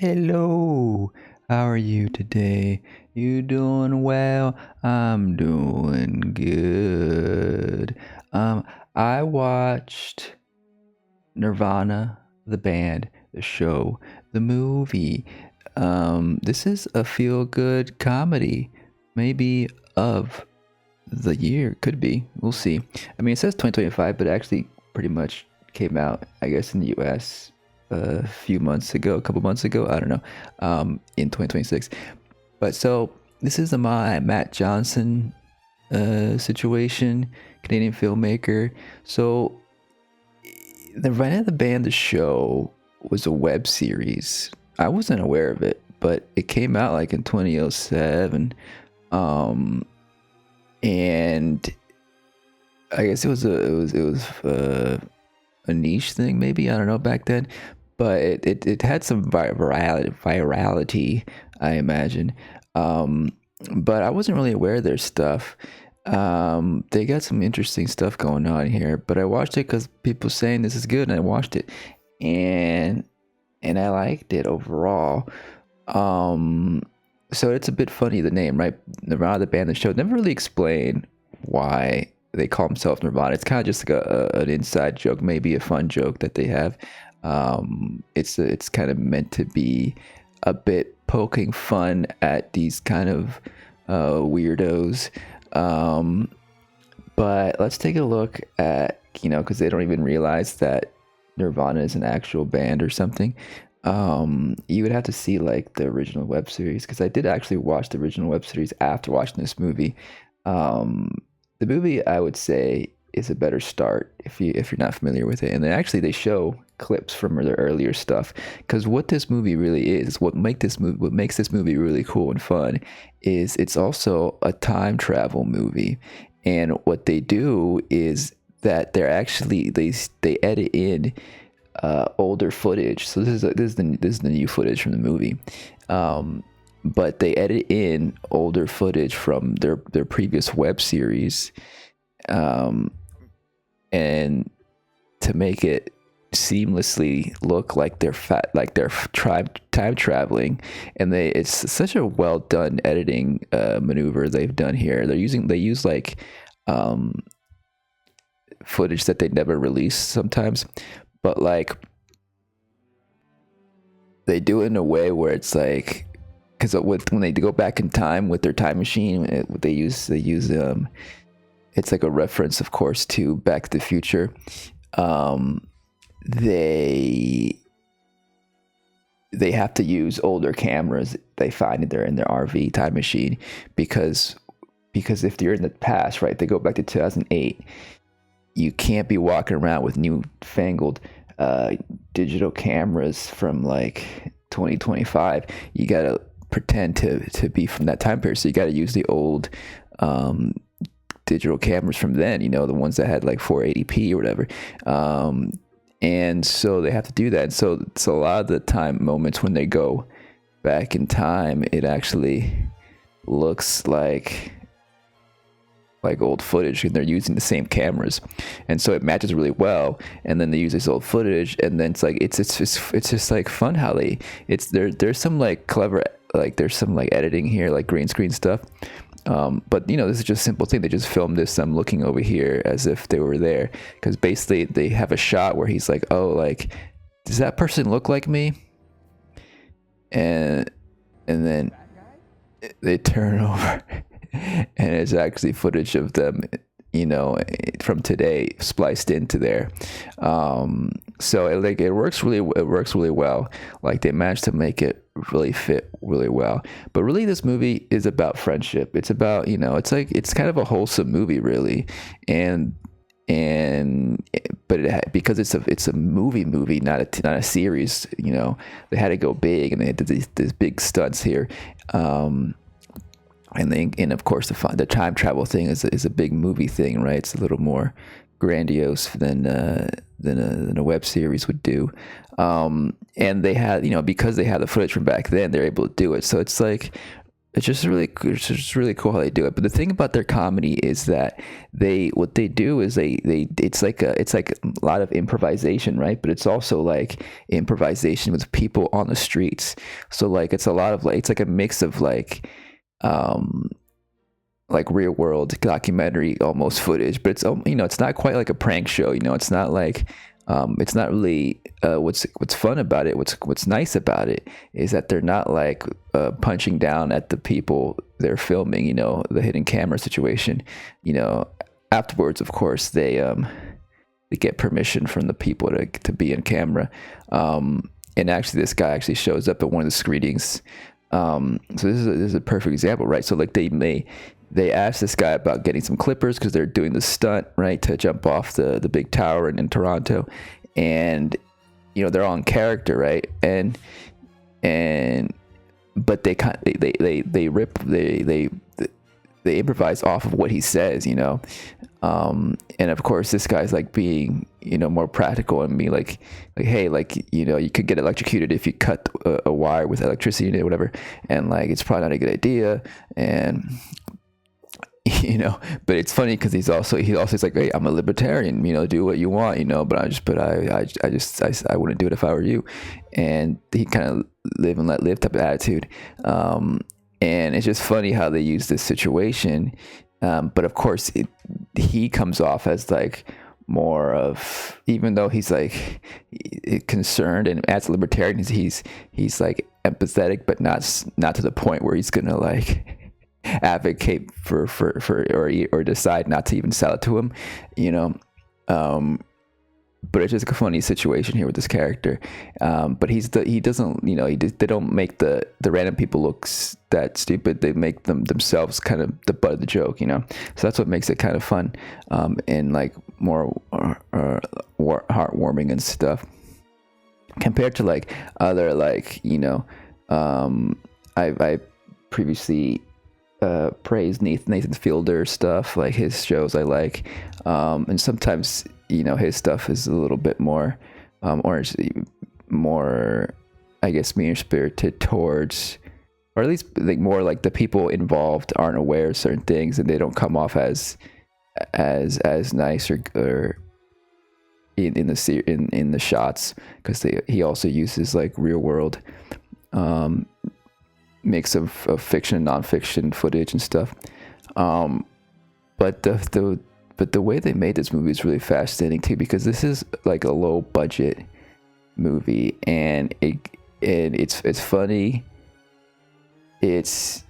Hello, how are you today? You doing well? I'm doing good. I watched Nirvana, the band, the show, the movie. This is a feel-good comedy, maybe of the year. Could be. We'll see. I mean, it says 2025, but it actually pretty much came out, I guess, in the U.S. a few months ago, a couple months ago. I don't know, in 2026. But so this is the Matt Johnson situation, Canadian filmmaker. So the Right at the Band, the show was a web series. I wasn't aware of it, but it came out like in 2007. And I guess it was a niche thing, maybe, I don't know, back then, but it had some virality, I imagine. But I wasn't really aware of their stuff. They got some interesting stuff going on here, but I watched it because people saying this is good, and I watched it, and I liked it overall. So it's a bit funny, the name, right? Nirvana, the band, the show, never really explain why they call themselves Nirvana. It's kind of just like an inside joke, maybe a fun joke that they have. It's kind of meant to be a bit poking fun at these kind of weirdos. But let's take a look at, because they don't even realize that Nirvana is an actual band or something. You would have to see like the original web series, because I did actually watch the original web series after watching this movie. The movie, I would say, is a better start if you're not familiar with it. And then actually they show clips from their earlier stuff, because what this movie really is, what makes this movie really cool and fun, is it's also a time travel movie. And what they do is that they're actually they edit in older footage. So this is the new footage from the movie. But they edit in older footage from their previous web series, and to make it seamlessly look like they're time traveling. And it's such a well done editing maneuver they've done here. They use like footage that they never release sometimes, but like they do it in a way where it's like, because when they go back in time with their time machine, they use it's like a reference, of course, to Back to the Future. They have to use older cameras they find in their RV time machine, because if they're in the past, right, they go back to 2008. You can't be walking around with newfangled digital cameras from like 2025. You gotta pretend to be from that time period, so you gotta use the old digital cameras from then, the ones that had like 480p or whatever. And so they have to do that. And so a lot of the time moments when they go back in time, it actually looks like old footage, and they're using the same cameras, and so it matches really well. And then they use this old footage, and then it's like it's just like fun how there's some like clever, like there's some like editing here, like green screen stuff. But this is just a simple thing. They just filmed this. I'm looking over here as if they were there, because basically they have a shot where he's like, oh, like, does that person look like me? And then they turn over, and it's actually footage of them, from today spliced into there. So it works really well. Like they managed to make it really fit really well. But really, this movie is about friendship. It's about, it's kind of a wholesome movie, really. Because it's a movie, not a series. They had to go big, and they had these big stunts here. And of course the time travel thing is a big movie thing, right? It's a little more grandiose than a web series would do. And they had, because they had the footage from back then, they're able to do it. So it's like it's just really cool how they do it. But the thing about their comedy is that what they do is it's like a lot of improvisation, right? But it's also like improvisation with people on the streets. So like it's a lot of like it's like a mix of like real world documentary almost footage, but it's it's not quite like a prank show. It's not like it's not really what's fun about it. What's nice about it is that they're not like punching down at the people they're filming. The hidden camera situation. Afterwards, of course, they get permission from the people to be in camera. And actually, this guy actually shows up at one of the screenings. So this is a perfect example, right? So like they asked this guy about getting some clippers because they're doing the stunt, right, to jump off the big tower in Toronto, and they're all in character, right, and but they improvise off of what he says, and of course this guy's like being more practical and be like hey, like you could get electrocuted if you cut a wire with electricity or whatever, and like it's probably not a good idea, and but it's funny because he also is like, hey, I'm a libertarian, do what you want, but I wouldn't do it if I were you. And he kind of live and let live type of attitude. And it's just funny how they use this situation. But of course he comes off as like more of, even though he's like concerned and as a libertarian, he's like empathetic, but not to the point where he's gonna like advocate for or decide not to even sell it to him, but it's just a funny situation here with this character. But he doesn't, they don't make the random people look that stupid. They make themselves kind of the butt of the joke, so that's what makes it kind of fun, and like more heartwarming and stuff compared to like other like I previously praised Nathan Fielder stuff, like his shows I like, and sometimes his stuff is a little bit more more I guess mean spirited towards, or at least like more like the people involved aren't aware of certain things and they don't come off as nice or in the shots, because he also uses like real world mix of fiction and nonfiction footage and stuff, but the way they made this movie is really fascinating too, because this is like a low budget movie, and it's funny. It's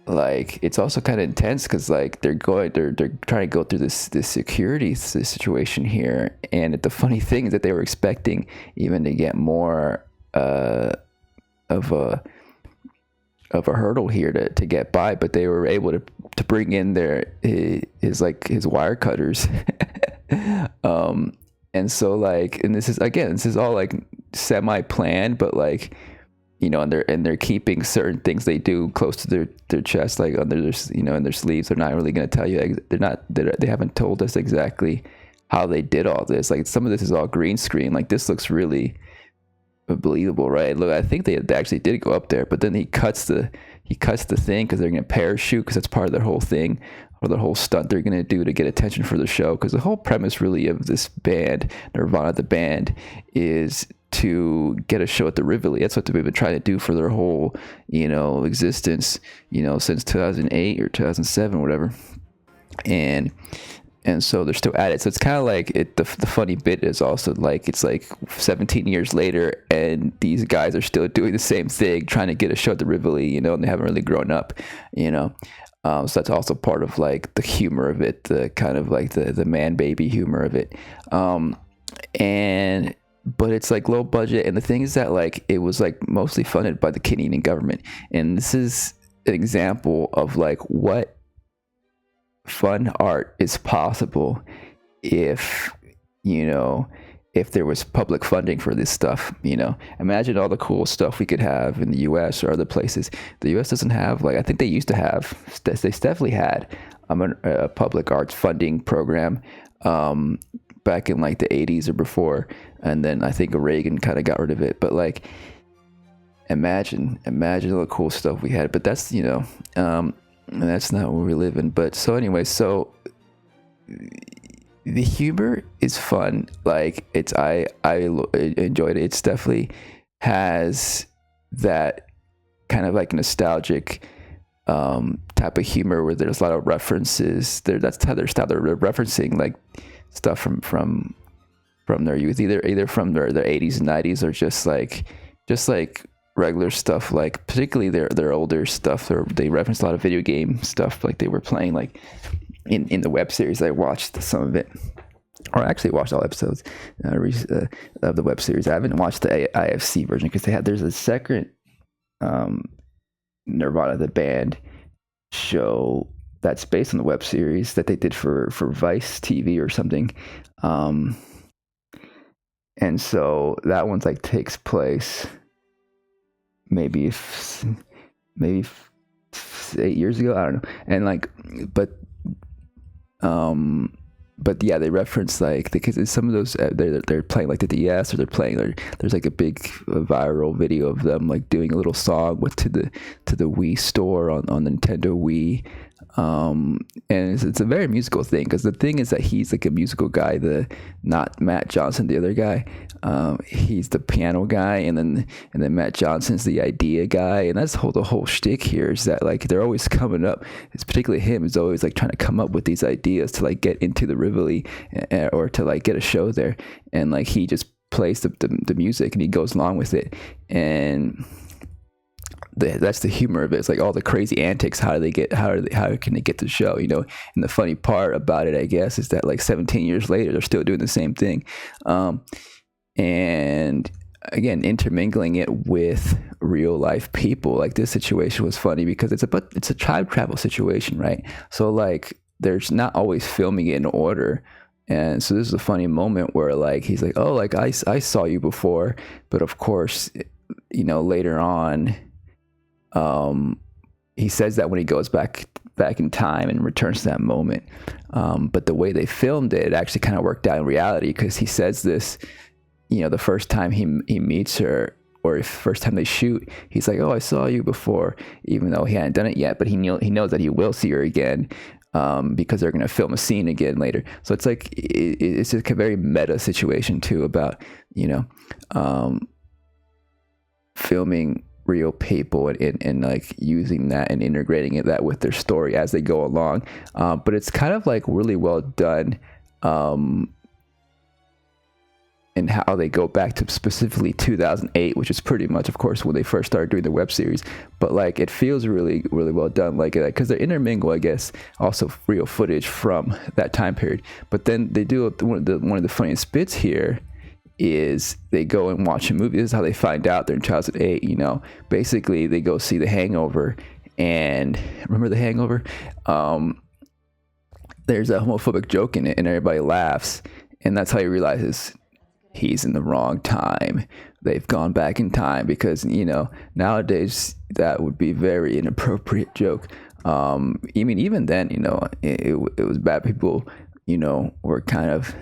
like it's also kind of intense because like they're trying to go through this security situation here, and the funny thing is that they were expecting even to get more of a hurdle here to get by, but they were able to bring in his wire cutters. And so like, and this is all like semi-planned, but like and they're keeping certain things they do close to their chest, like under their in their sleeves. They're not really going to tell you. They haven't told us exactly how they did all this. Like some of this is all green screen. Like this looks really believable, right? Look, I think they actually did go up there, but then he cuts the thing because they're gonna parachute, because that's part of their whole thing, or their whole stunt they're gonna do to get attention for the show. Because the whole premise really of this band, Nirvana the band, is to get a show at the Rivoli. That's what they've been trying to do for their whole existence, since 2008 or 2007, whatever. And so they're still at it. So it's kind of like the funny bit is also like, it's like 17 years later and these guys are still doing the same thing, trying to get a show at the Rivoli, and they haven't really grown up, so that's also part of like the humor of it, the kind of like the man baby humor of it. But it's like low budget. And the thing is that like, it was like mostly funded by the Canadian government. And this is an example of like what fun art is possible if if there was public funding for this stuff. Imagine all the cool stuff we could have in the US or other places. The US doesn't have, like, I think they used to have, they definitely had a public arts funding program back in like the 80s or before, and then I think Reagan kind of got rid of it. But like imagine all the cool stuff we had. But that's, that's not where we live in. But so anyway, so the humor is fun. Like I enjoyed it. It's definitely has that kind of like nostalgic type of humor where there's a lot of references there. That's how their style. They're referencing like stuff from their youth, either from their 80s and 90s, or just like regular stuff, like particularly their older stuff. They reference a lot of video game stuff, like they were playing like in the web series. I watched some of it, or I actually watched all episodes of the web series. I haven't watched the IFC version because there's a second Nirvana the band show that's based on the web series that they did for Vice TV or something, and so that one's like takes place maybe 8 years ago, I don't know, and like but yeah, they reference like because some of those they're playing like the DS, or they're playing there's like a big viral video of them like doing a little song to the Wii store on Nintendo Wii, and it's a very musical thing, because the thing is that he's like a musical guy, not Matt Johnson, the other guy. He's the piano guy, and then Matt Johnson's the idea guy, and that's the whole shtick here is that like they're always coming up. It's particularly him is always like trying to come up with these ideas to like get into the Rivoli, or to like get a show there, and like he just plays the music and he goes along with it, and that's the humor of it. It's like all the crazy antics. How can they get to the show? And the funny part about it, I guess, is that like 17 years later, they're still doing the same thing. And again, intermingling it with real life people. Like this situation was funny because it's a time travel situation, right? So like there's not always filming it in order. And so this is a funny moment where like he's like, oh, like I saw you before, but of course, later on, he says that when he goes back in time and returns to that moment. But the way they filmed it actually kind of worked out in reality, because he says this, the first time he meets her, or first time they shoot, he's like, oh, I saw you before, even though he hadn't done it yet, but he knows that he will see her again, because they're going to film a scene again later. So it's like, it's just a very meta situation too about, filming real people and like using that and integrating that with their story as they go along. But it's kind of like really well done, and how they go back to specifically 2008, which is pretty much, of course, when they first started doing the web series. But like it feels really, really well done, like because they intermingle, I guess, also real footage from that time period. But then they do one of the funniest bits here is they go and watch a movie. This is how they find out they're in 2008. Basically they go see The Hangover, and remember The Hangover? There's a homophobic joke in it, and everybody laughs, and that's how he realizes he's in the wrong time. They've gone back in time, because nowadays that would be very inappropriate joke. Even then, it was bad. People were kind of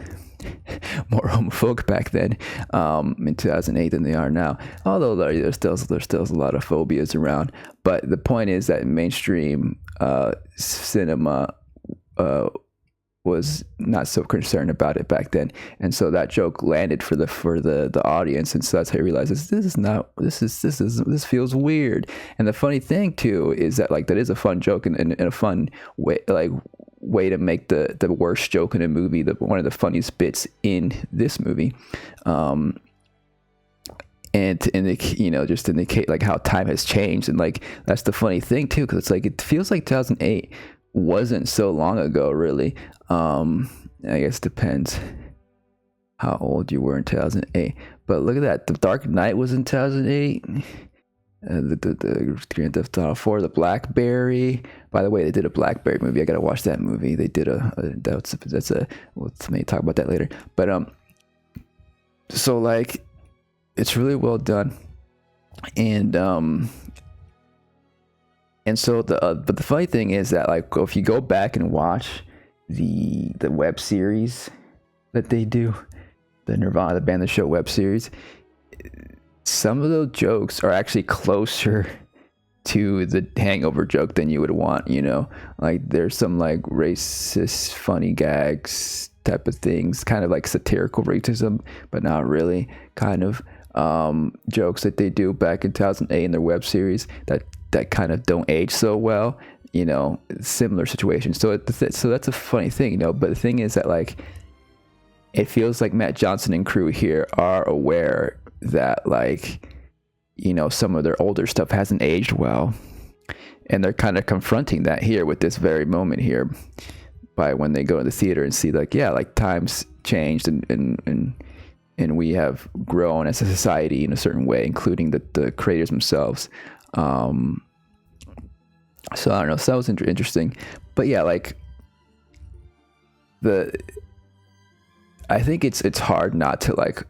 more homophobic back then, in 2008 than they are now. Although there's still a lot of phobias around. But the point is that mainstream cinema was not so concerned about it back then, and so that joke landed for the audience, and so that's how you realize this feels weird. And the funny thing too is that like that is a fun joke, and a fun way to make the worst joke in a movie one of the funniest bits in this movie, and to indicate, just indicate like how time has changed. And like that's the funny thing too, because it's like it feels like 2008 wasn't so long ago, really. I guess depends how old you were in 2008. But look at that, The Dark Knight was in 2008. The Grand Theft Auto 4, The Blackberry. By the way, they did a Blackberry movie. I gotta watch that movie. They did let's maybe talk about that later. But so like it's really well done, and so but the funny thing is that like if you go back and watch the web series that they do, the Nirvana the band the show web series, some of those jokes are actually closer to the Hangover joke than you would want, you know? Like there's some like racist funny gags type of things, kind of like satirical racism, but not really, kind of jokes that they do back in 2008 in their web series that kind of don't age so well, you know, similar situations. So so that's a funny thing, you know, but the thing is that like it feels like Matt Johnson and crew here are aware that like, you know, some of their older stuff hasn't aged well, and they're kind of confronting that here with this very moment here by when they go to the theater and see like, yeah, like times changed and we have grown as a society in a certain way, including the creators themselves. So I don't know, so that was interesting. But yeah, like I think it's hard not to like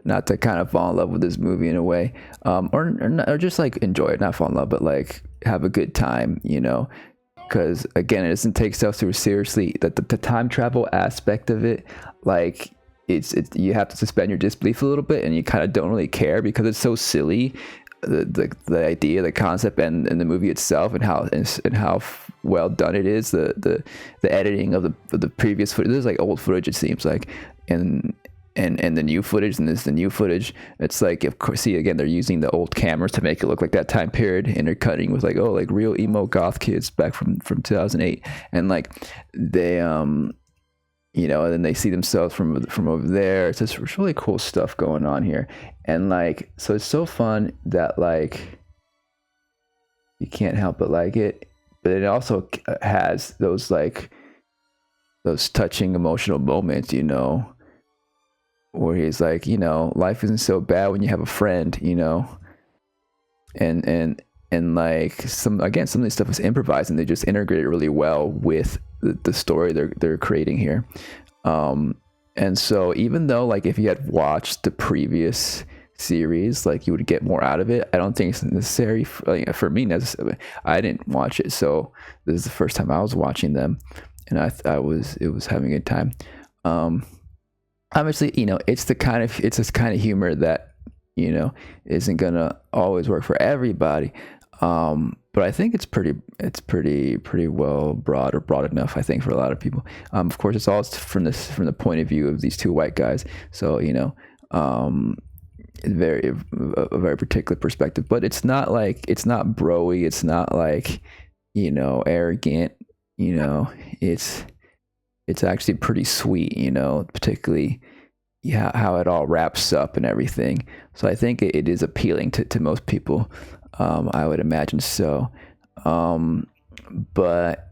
not to kind of fall in love with this movie in a way, or just like enjoy it, not fall in love, but like have a good time, you know, because again, it doesn't take stuff too seriously. That the time travel aspect of it, like it's you have to suspend your disbelief a little bit, and you kind of don't really care because it's so silly. The idea, the concept, and the movie itself, and how well done it is. The editing of the previous footage. There's like old footage, it seems like, and the new footage, and the new footage. It's like, of course, see again, they're using the old cameras to make it look like that time period, and they're cutting with like, oh, like real emo goth kids back from 2008, and like they you know, and then they see themselves from over there. It's just really cool stuff going on here. And like, so it's so fun that like you can't help but like it, but it also has those like those touching emotional moments, you know, where he's like, you know, life isn't so bad when you have a friend, you know, and like some of this stuff is improvised, and they just integrate it really well with the story they're creating here. And so even though like if you had watched the previous series, like you would get more out of it, I don't think it's necessary for me necessarily. I didn't watch it, so this is the first time I was watching them, and it was having a good time. Obviously, you know, it's this kind of humor that, you know, isn't gonna always work for everybody. But I think it's pretty well broad enough, I think, for a lot of people. Of course, it's all from the point of view of these two white guys. So, you know, a very particular perspective, but it's not broy. It's not like, you know, arrogant, you know, it's actually pretty sweet, you know, particularly how it all wraps up and everything. So I think it is appealing to most people. I would imagine so. But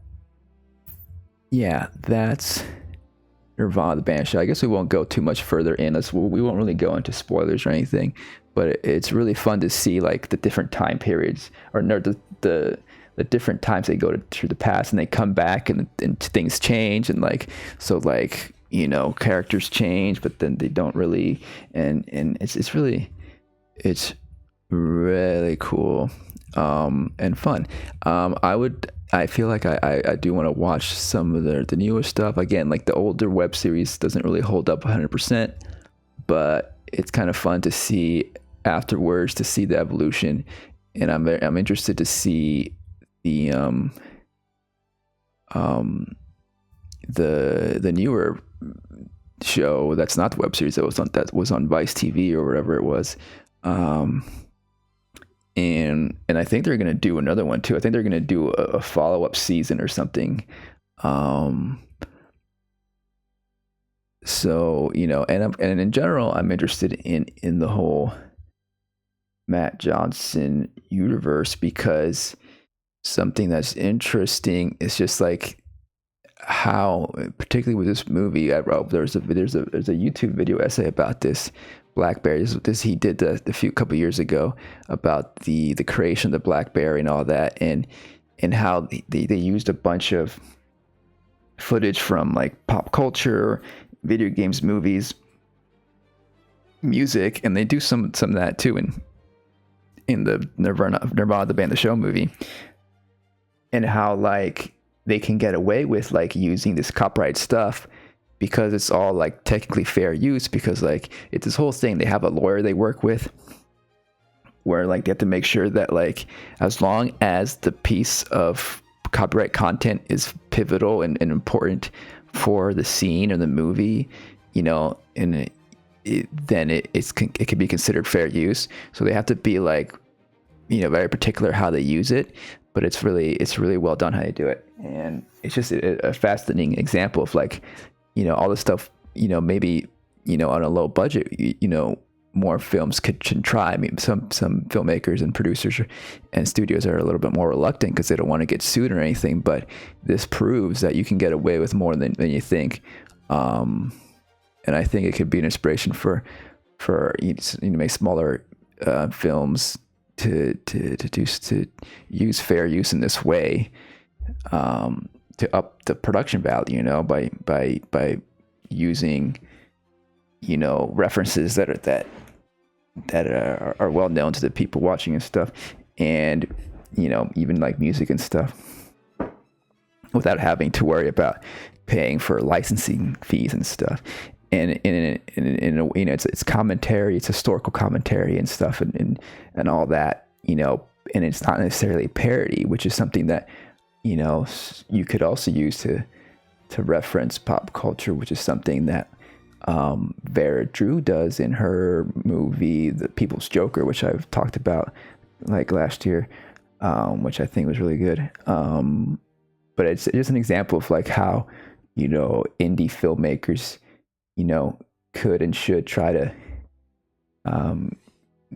yeah, that's Nirvana, the band show. I guess we won't go too much further in. We won't really go into spoilers or anything, but it's really fun to see like the different time periods, or no, the different times they go through the past and they come back, and things change, and like, so like, you know, characters change, but then they don't really, and it's really cool and fun. I feel like I do want to watch some of the newer stuff again. Like the older web series doesn't really hold up 100%, but it's kind of fun to see afterwards, to see the evolution, and I'm interested to see the newer show that's not the web series that was on Vice TV or whatever it was. And I think they're gonna do another one too. I think they're gonna do a follow-up season or something. So, you know, and in general, I'm interested in the whole Matt Johnson universe, because something that's interesting is just like how, particularly with this movie, I wrote there's a YouTube video essay about this BlackBerry. This he did a couple years ago about the creation of the BlackBerry and all that, and how they used a bunch of footage from like pop culture, video games, movies, music, and they do some of that too in the Nirvana the band the show movie, and how like they can get away with like using this copyright stuff because it's all like technically fair use, because like it's this whole thing. They have a lawyer they work with where like they have to make sure that like as long as the piece of copyright content is pivotal and important for the scene or the movie, you know, and then it can be considered fair use. So they have to be like, you know, very particular how they use it, but it's really well done how they do it. And it's just a fascinating example of like, you know, all this stuff, you know, maybe, you know, on a low budget, you know, more films can try. I mean, some filmmakers and producers and studios are a little bit more reluctant because they don't want to get sued or anything, but this proves that you can get away with more than you think. And I think it could be an inspiration for you know, make smaller films to use fair use in this way, to up the production value, you know, by using, you know, references that are well known to the people watching and stuff, and, you know, even like music and stuff, without having to worry about paying for licensing fees and stuff. And in you know, it's commentary, it's historical commentary and stuff, and all that, you know, and it's not necessarily parody, which is something that, you know, you could also use to reference pop culture, which is something that Vera Drew does in her movie The People's Joker, which I've talked about like last year, which I think was really good. But it's just an example of like how, you know, indie filmmakers, you know, could and should try to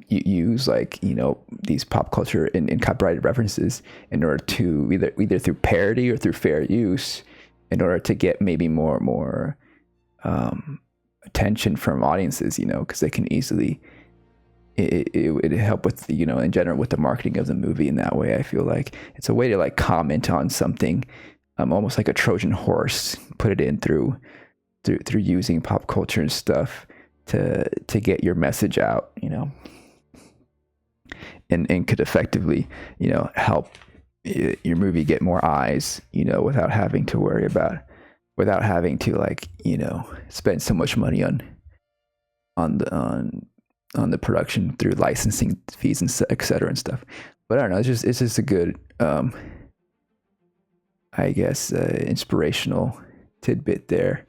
use like, you know, these pop culture and copyrighted references in order to either through parody or through fair use, in order to get maybe more attention from audiences, you know, because they can easily it would help with the, you know, in general with the marketing of the movie in that way. I feel like it's a way to like comment on something, almost like a Trojan horse, put it in through using pop culture and stuff to get your message out, you know, and could effectively, you know, help your movie get more eyes, you know, without having to like, you know, spend so much money on the production through licensing fees and et cetera and stuff. But I don't know, it's just a good I guess inspirational tidbit there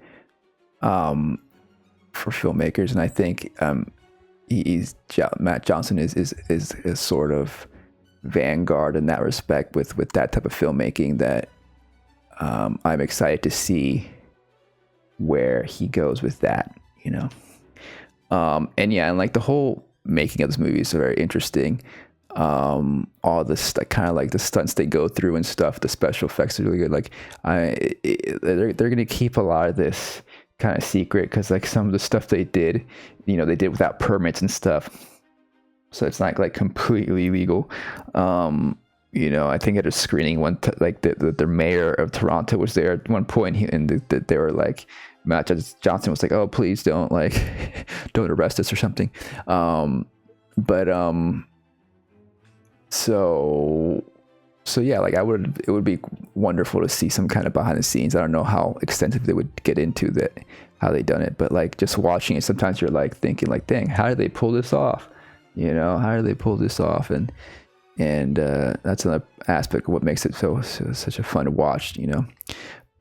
for filmmakers. And I think Matt Johnson is sort of vanguard in that respect with that type of filmmaking, that I'm excited to see where he goes with that, you know. And yeah, and like the whole making of this movie is very interesting. All this kind of like the stunts they go through and stuff, the special effects are really good. Like they're gonna keep a lot of this kind of secret, because like some of the stuff they did, you know, they did without permits and stuff, so it's not like completely legal. You know, I think at a screening like the mayor of Toronto was there at one point, and they were like, Matt Johnson was like, "Oh, please don't don't arrest us or something." So yeah, like it would be wonderful to see some kind of behind the scenes. I don't know how extensive they would get into that, how they done it, but like just watching it, sometimes you're like thinking like, dang, how did they pull this off? You know, how did they pull this off? And that's another aspect of what makes it so such a fun to watch, you know.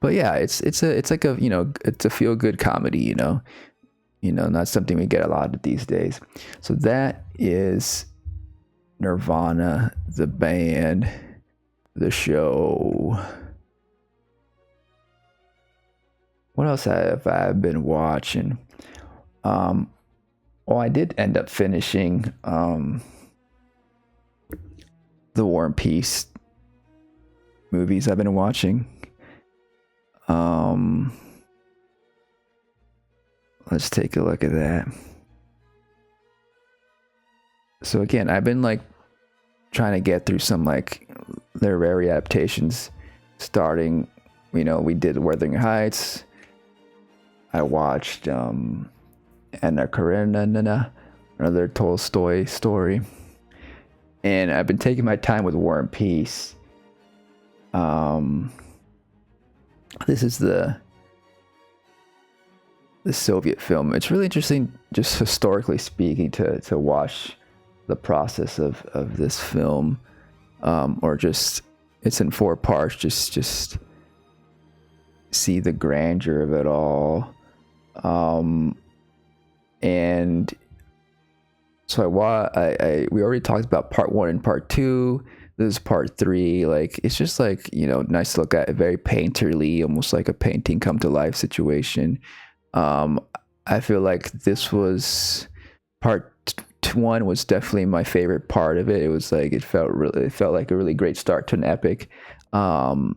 But yeah, it's like a, you know, it's a feel good comedy, you know, not something we get a lot of these days. So that is Nirvana, the band, the show. What else have I been watching? Well, I did end up finishing the War and Peace movies I've been watching. Let's take a look at that. So again, I've been like trying to get through some like literary adaptations, starting, you know, we did Wuthering Heights. I watched Anna Karenina, another Tolstoy story. And I've been taking my time with War and Peace. This is the the Soviet film. It's really interesting, just historically speaking, to watch the process of this film, or just it's in 4 parts. Just see the grandeur of it all, and so we already talked about part 1 and part 2. This is part 3. Like, it's just like, nice to look at, very painterly, almost like a painting come to life situation. I feel like this was part 1 was definitely my favorite part of it. It was like, it felt like a really great start to an epic. And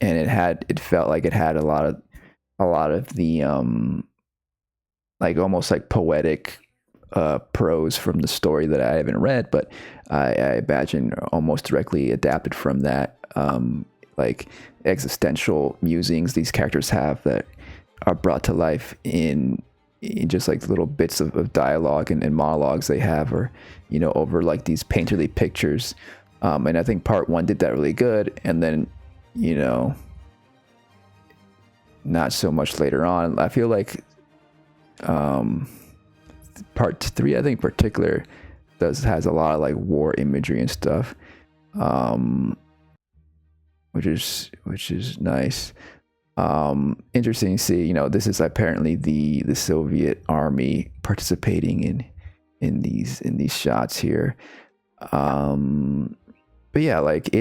it felt like it had a lot of the like almost like poetic prose from the story that I haven't read, but I imagine almost directly adapted from that, like existential musings these characters have that are brought to life in just like little bits of dialogue and monologues they have, or over like these painterly pictures. And I think part 1 did that really good, and then not so much later on. I feel like part 3, I think in particular, has a lot of like war imagery and stuff, which is nice. Interesting to see. This is apparently the Soviet army participating in these shots here. But yeah, like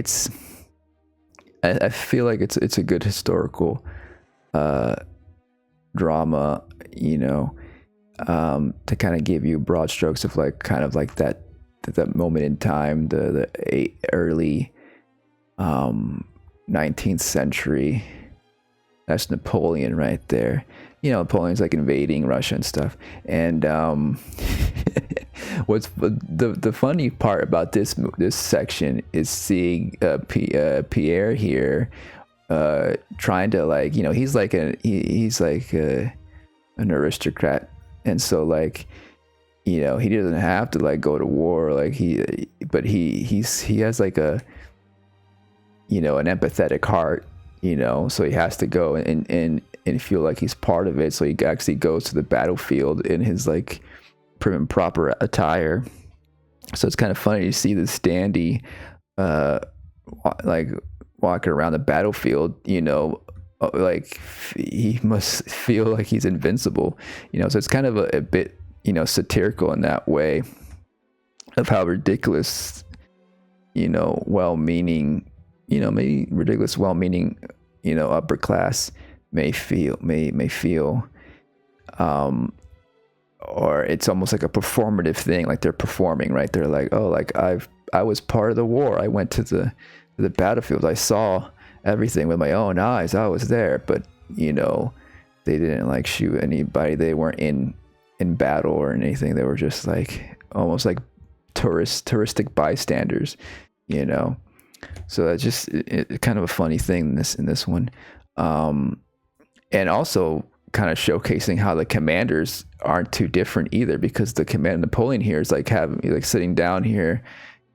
I feel like it's a good historical drama, to kind of give you broad strokes of like kind of like that moment in time, the early 19th century. That's Napoleon right there. Napoleon's like invading Russia and stuff. And what's the funny part about this section is seeing Pierre here trying to, like, he's like an aristocrat, and so like he doesn't have to like go to war, like he has like a an empathetic heart, so he has to go and feel like he's part of it. So he actually goes to the battlefield in his like prim and proper attire. So it's kind of funny to see this dandy like walking around the battlefield, like he must feel like he's invincible, so it's kind of a bit satirical in that way of how ridiculous, well-meaning, maybe ridiculous well-meaning, upper class may feel, or it's almost like a performative thing, like they're performing, right? They're like, oh, like I was part of the war, I went to the battlefield, I saw everything with my own eyes, I was there. But they didn't like shoot anybody, they weren't in battle or anything, they were just like almost like touristic bystanders, so that's just kind of a funny thing in this one, and also kind of showcasing how the commanders aren't too different either, because the commander Napoleon here is like sitting down here,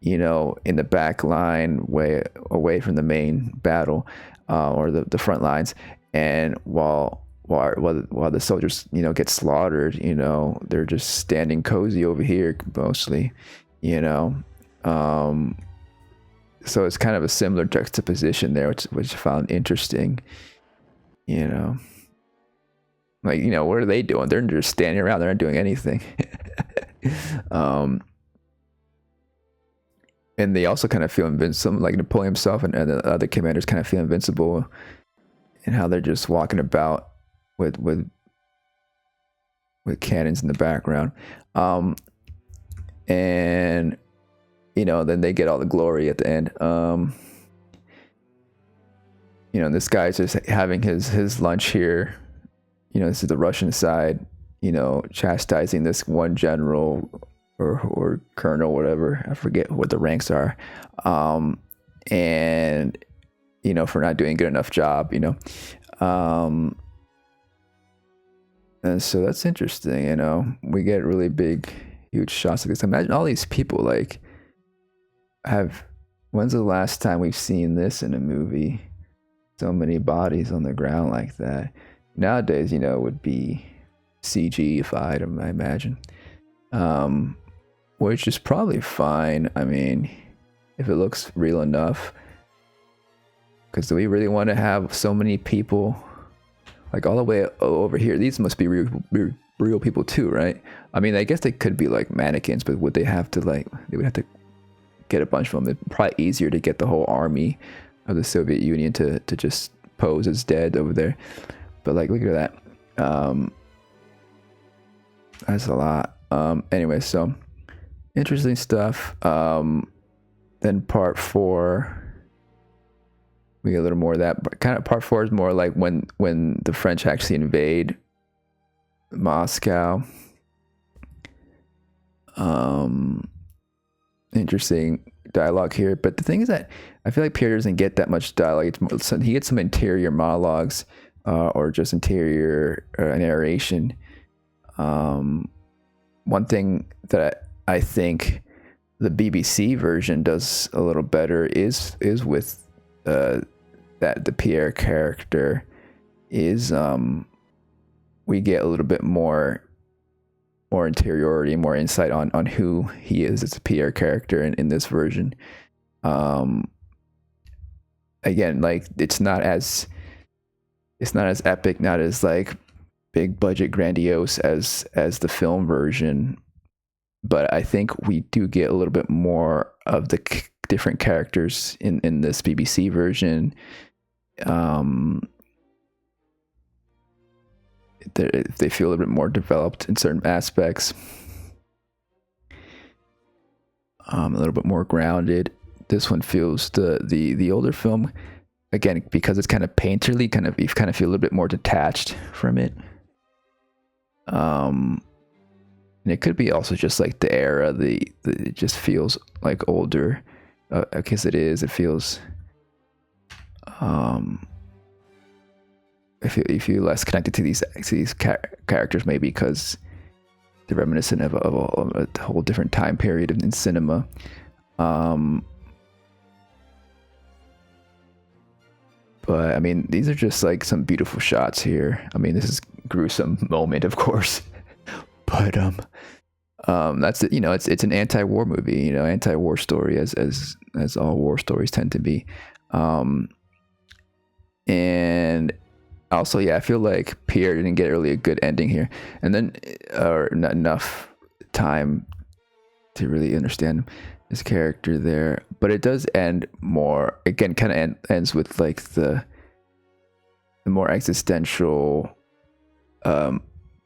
in the back line, way away from the main battle, or the front lines, and while the soldiers get slaughtered, they're just standing cozy over here mostly, so it's kind of a similar juxtaposition there, which I found interesting, like, what are they doing? They're just standing around, they're not doing anything. And they also kind of feel invincible, like Napoleon himself and the other commanders kind of feel invincible, and how they're just walking about with cannons in the background, and then they get all the glory at the end. This guy's just having his lunch here. This is the Russian side, chastising this one general or colonel, whatever, I forget what the ranks are, and for not doing a good enough job, and so that's interesting. We get really big, huge shots like this. Imagine all these people, like, when's the last time we've seen this in a movie? So many bodies on the ground like that. Nowadays, it would be CG-ified, I imagine. Which is probably fine. I mean, if it looks real enough. Because do we really want to have so many people like all the way over here? These must be real people too, right? I mean, I guess they could be like mannequins, but would they have to like, they would have to get a bunch of them. It's probably easier to get the whole army of the Soviet Union to just pose as dead over there. But like, look at that. That's a lot. Anyway, so interesting stuff. Then part 4, we get a little more of that. But kind of part 4 is more like when the French actually invade Moscow. Interesting dialogue here, but the thing is that I feel like Pierre doesn't get that much dialogue. It's more, he gets some interior monologues or just interior narration. One thing that I think the BBC version does a little better is with that the Pierre character is we get a little bit more interiority, more insight on who he is as a Pierre character in this version. Again, like it's not as epic, not as like big budget grandiose as the film version, but I think we do get a little bit more of the different characters in this BBC version. They feel a little bit more developed in certain aspects, a little bit more grounded. This one feels the older film, again, because it's kind of painterly, you kind of feel a little bit more detached from it. And it could be also just like the era, it just feels like older. I guess it is. It feels if you're less connected to these characters, maybe because they're reminiscent of a whole different time period in cinema. But I mean, these are just like some beautiful shots here. I mean, this is a gruesome moment, of course, but that's it. You know, it's an anti-war movie. You know, anti-war story, as all war stories tend to be. And also, yeah, I feel like Pierre didn't get really a good ending here, and then or not enough time to really understand his character there. But it does end more, again, kind of ends with like the more existential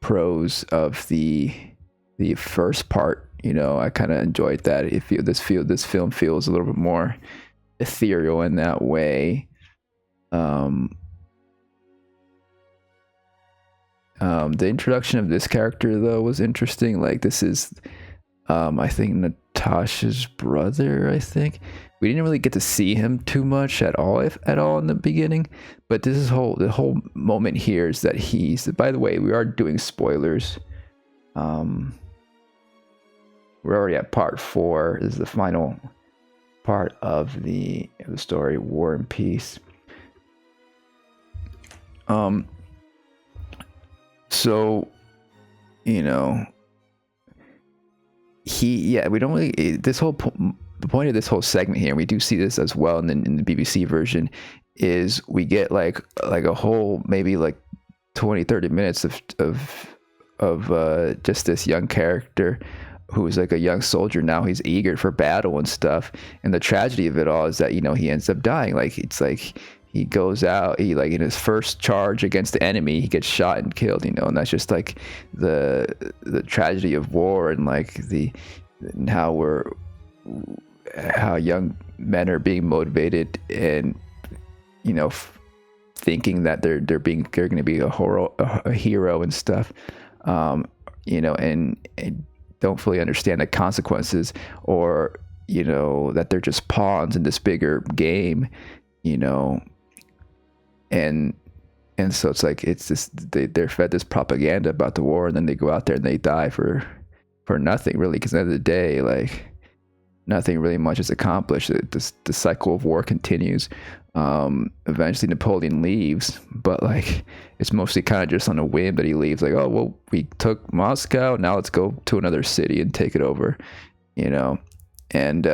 prose of the first part. You know, I kind of enjoyed that. This film feels a little bit more ethereal in that way. The introduction of this character though was interesting. Like, this is I think Natasha's brother. I think we didn't really get to see him too much at all, if at all, in the beginning. But the whole moment here is that he's. By the way, we are doing spoilers. We're already at part 4. This is the final part of the story, War and Peace. So, you know, we don't really, the point of this whole segment here, and we do see this as well in the BBC version, is we get like a whole, maybe like 20-30 minutes of just this young character who's like a young soldier. Now he's eager for battle and stuff, and the tragedy of it all is that, you know, he ends up dying. Like, it's like he goes out, he like in his first charge against the enemy, he gets shot and killed, you know. And that's just like the tragedy of war, and like how young men are being motivated, and, you know, thinking that they're going to be a hero and stuff, you know, and don't fully understand the consequences, or, you know, that they're just pawns in this bigger game, you know. And so it's like, it's this, they're fed this propaganda about the war, and then they go out there and they die for nothing, really, because at the end of the day, like, nothing really much is accomplished. The cycle of war continues. Eventually Napoleon leaves, but like it's mostly kind of just on a whim that he leaves. Like, oh well, we took Moscow, now let's go to another city and take it over, you know. And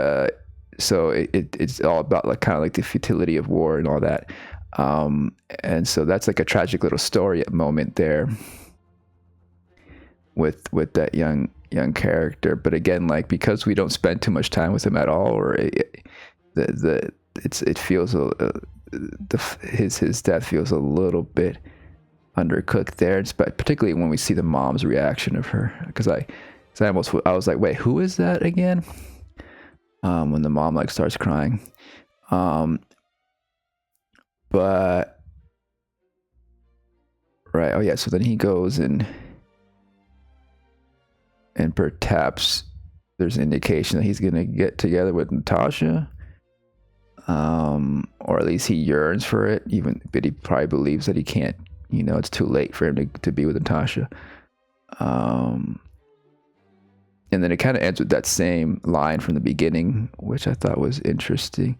so it's all about like kind of like the futility of war and all that. And so that's like a tragic little story at moment there with that young character. But again, like because we don't spend too much time with him at all, or it feels his death feels a little bit undercooked there, particularly when we see the mom's reaction of her. Because I was like, wait, who is that again? When the mom like starts crying. But right, oh yeah, so then he goes and perhaps there's an indication that he's gonna get together with Natasha, or at least he yearns for it, but he probably believes that he can't, you know, it's too late for him to be with Natasha. And then it kind of ends with that same line from the beginning, which I thought was interesting.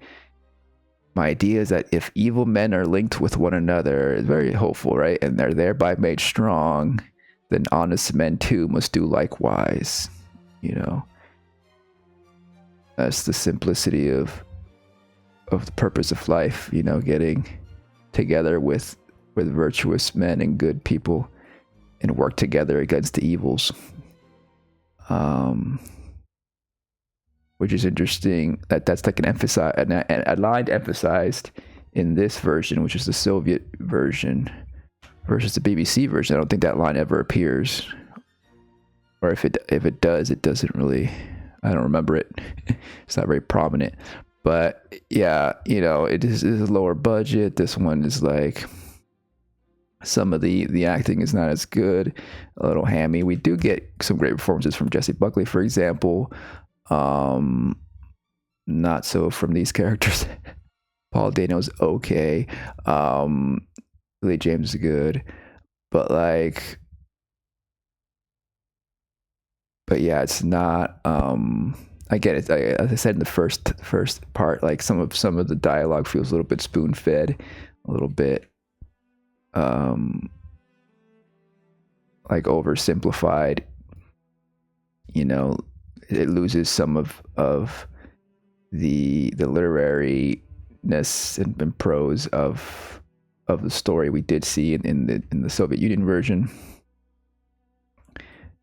My idea is that if evil men are linked with one another, it's very hopeful, right? And they're thereby made strong, then honest men too must do likewise. You know, that's the simplicity of the purpose of life. You know, getting together with virtuous men and good people, and work together against the evils. Which is interesting. That's like a line emphasized in this version, which is the Soviet version, versus the BBC version. I don't think that line ever appears, or if it does, it doesn't really. I don't remember it. It's not very prominent. But yeah, you know, it is a lower budget. This one is like some of the acting is not as good, a little hammy. We do get some great performances from Jessie Buckley, for example. Not so from these characters. Paul Dano's okay. Lily James is good, but yeah, it's not. I get it. As I said in the first part, like some of the dialogue feels a little bit spoon fed, a little bit like oversimplified. You know, it loses some of the literariness and prose of the story we did see in the Soviet Union version.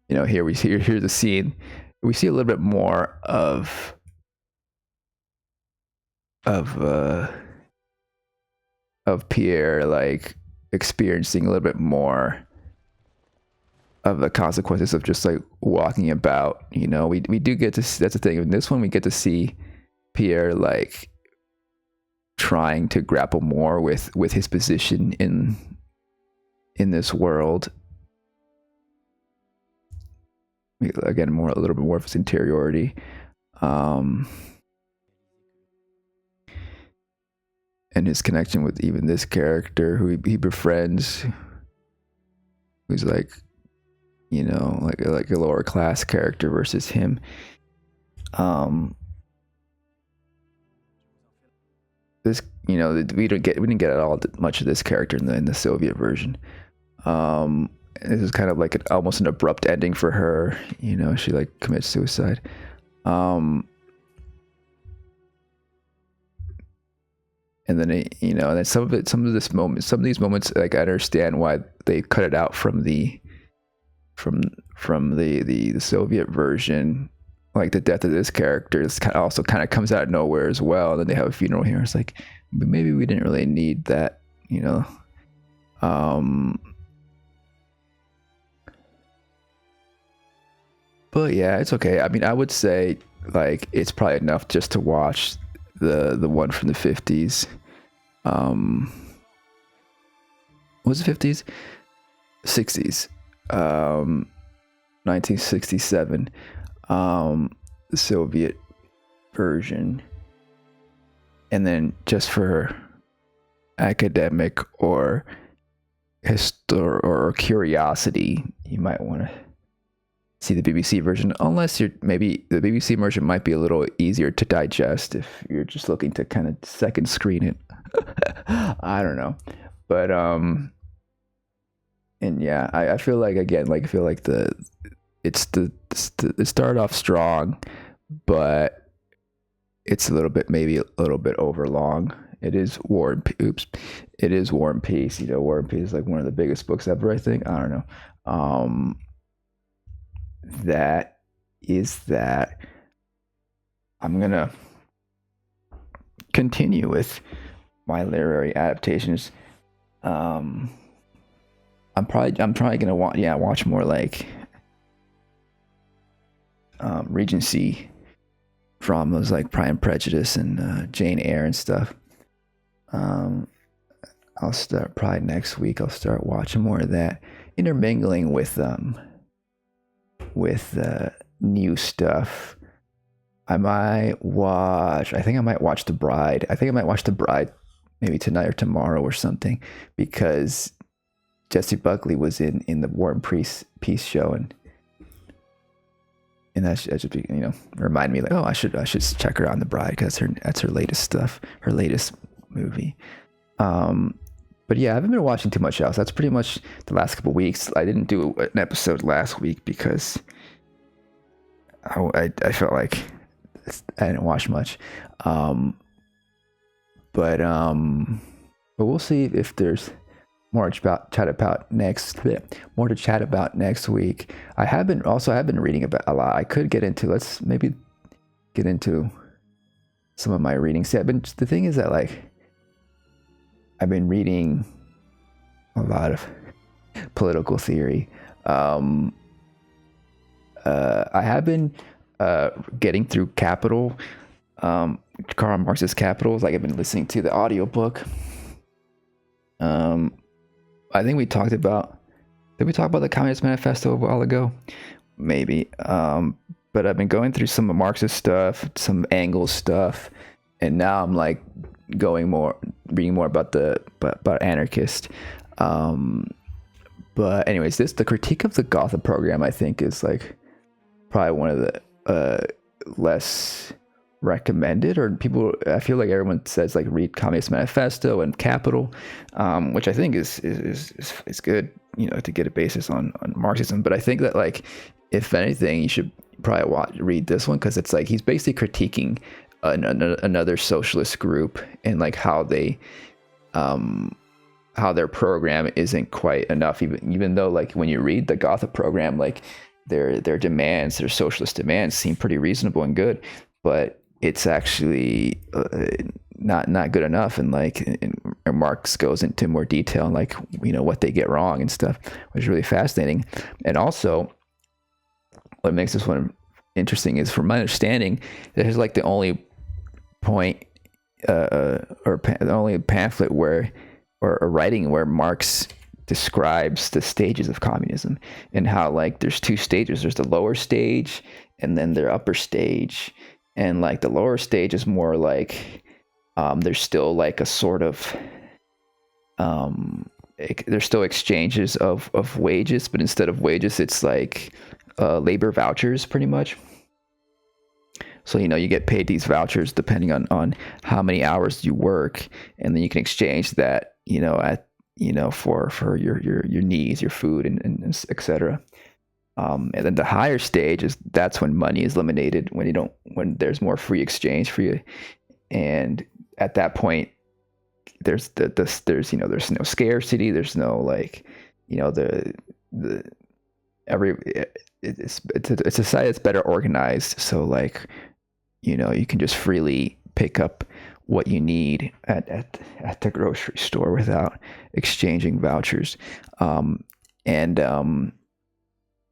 You know, here's the scene. We see a little bit more of Pierre like experiencing a little bit more of the consequences of just like walking about. You know, we do get to see, that's the thing. In this one, we get to see Pierre like trying to grapple more with his position in this world. Again, a little bit more of his interiority. And his connection with even this character who he befriends, who's like, you know, like a lower class character versus him. This, you know, we didn't get at all much of this character in the Soviet version. This is kind of like almost an abrupt ending for her. You know, she like commits suicide. And then you know, and then some of these moments, like I understand why they cut it out from the Soviet version. Like the death of this character is also kind of comes out of nowhere as well. And then they have a funeral here. It's like maybe we didn't really need that, you know. But yeah, it's okay. I mean, I would say like it's probably enough just to watch the one from the 50s. Was it 50s? 60s. 1967. The Soviet version. And then just for academic or curiosity, you might want to see the BBC version, unless maybe the BBC version might be a little easier to digest if you're just looking to kind of second screen it. I don't know, but and yeah, I feel like again, like I feel like it started off strong, but it's maybe a little bit overlong. It is War and Peace. You know, War and Peace is like one of the biggest books ever, I think. I don't know. That is that. I'm gonna continue with my literary adaptations. I'm probably gonna watch more like Regency dramas like Pride and Prejudice and Jane Eyre and stuff. I'll start probably next week. I'll start watching more of that, intermingling with new stuff. I think I might watch The Bride. I think I might watch The Bride maybe tonight or tomorrow or something, because Jessie Buckley was in the War and Peace show, and that should be, you know, remind me like, oh, I should check her on The Bride, because that's her latest stuff, her latest movie. But yeah, I haven't been watching too much else. That's pretty much the last couple of weeks. I didn't do an episode last week because I felt like I didn't watch much. But we'll see if there's more to chat about next week. I have been reading about a lot. I could let's maybe get into some of my reading. See, the thing is that like I've been reading a lot of political theory. I have been getting through Capital, Karl Marx's Capital. Like I've been listening to the audiobook. I think we talked about, did we talk about the Communist Manifesto a while ago? Maybe. But I've been going through some of Marxist stuff, some Engels stuff, and now I'm like reading more about anarchist. But anyways, the critique of the Gotha program, I think, is like probably one of the less recommended, or people, I feel like everyone says like read Communist Manifesto and Capital, which I think is good, you know, to get a basis on Marxism. But I think that like, if anything, you should probably read this one, because it's like he's basically critiquing another socialist group and like how their program isn't quite enough, even though like when you read the Gotha program, like their demands, their socialist demands seem pretty reasonable and good, but it's actually not good enough. And like and Marx goes into more detail and like, you know, what they get wrong and stuff, which is really fascinating. And also what makes this one interesting is, from my understanding, this is like the only point the only pamphlet or writing where Marx describes the stages of communism, and how like there's two stages. There's the lower stage and then their upper stage. And like the lower stage is more like there's still like a sort of there's still exchanges of wages, but instead of wages, it's like labor vouchers pretty much. So, you know, you get paid these vouchers depending on how many hours you work, and then you can exchange that, you know, for your needs, your food, and etc. And then the higher stage that's when money is eliminated, when there's more free exchange for you, and at that point there's there's no scarcity, there's no like, you know, it's a society that's better organized, so like, you know, you can just freely pick up what you need at the grocery store without exchanging vouchers.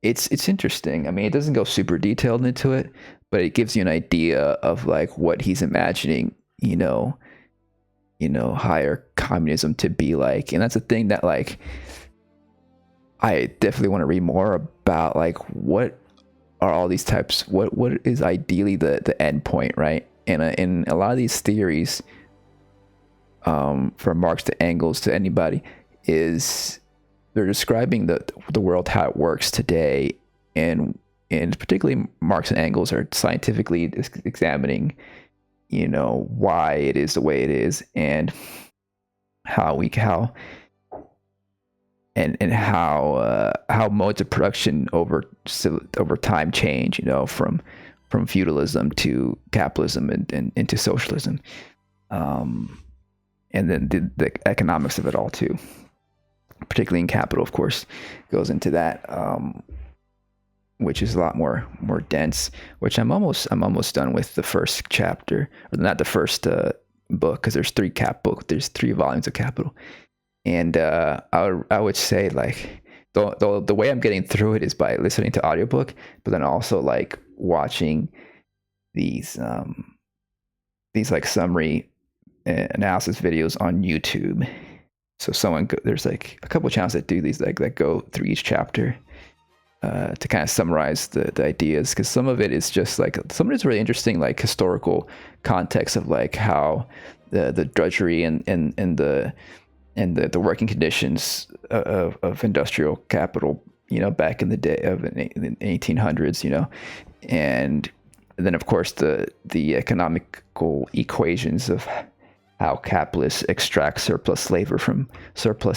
It's interesting. I mean, it doesn't go super detailed into it, but it gives you an idea of like what he's imagining, you know, higher communism to be like. And that's a thing that like I definitely want to read more about, like what are all these types, what is ideally the end point, right? And in a lot of these theories, from Marx to Engels to anybody, is they're describing the world how it works today, and and particularly Marx and Engels are scientifically examining, why it is the way it is, and how modes of production over time change, from feudalism to capitalism and into socialism, and then the economics of it all too, particularly in Capital, of course, goes into that, which is a lot more dense. Which I'm almost done with the first chapter, or not the first book, because there's three volumes of Capital, and I would say like the way I'm getting through it is by listening to audiobook, but then also like watching these like summary analysis videos on YouTube. So there's like a couple of channels that do these, like that go through each chapter to kind of summarize the ideas, because some of it is just like, some of it's really interesting, like historical context of like how the drudgery and the working conditions of industrial capital, back in the day of the 1800s, and then of course the economical equations of how capitalists extract surplus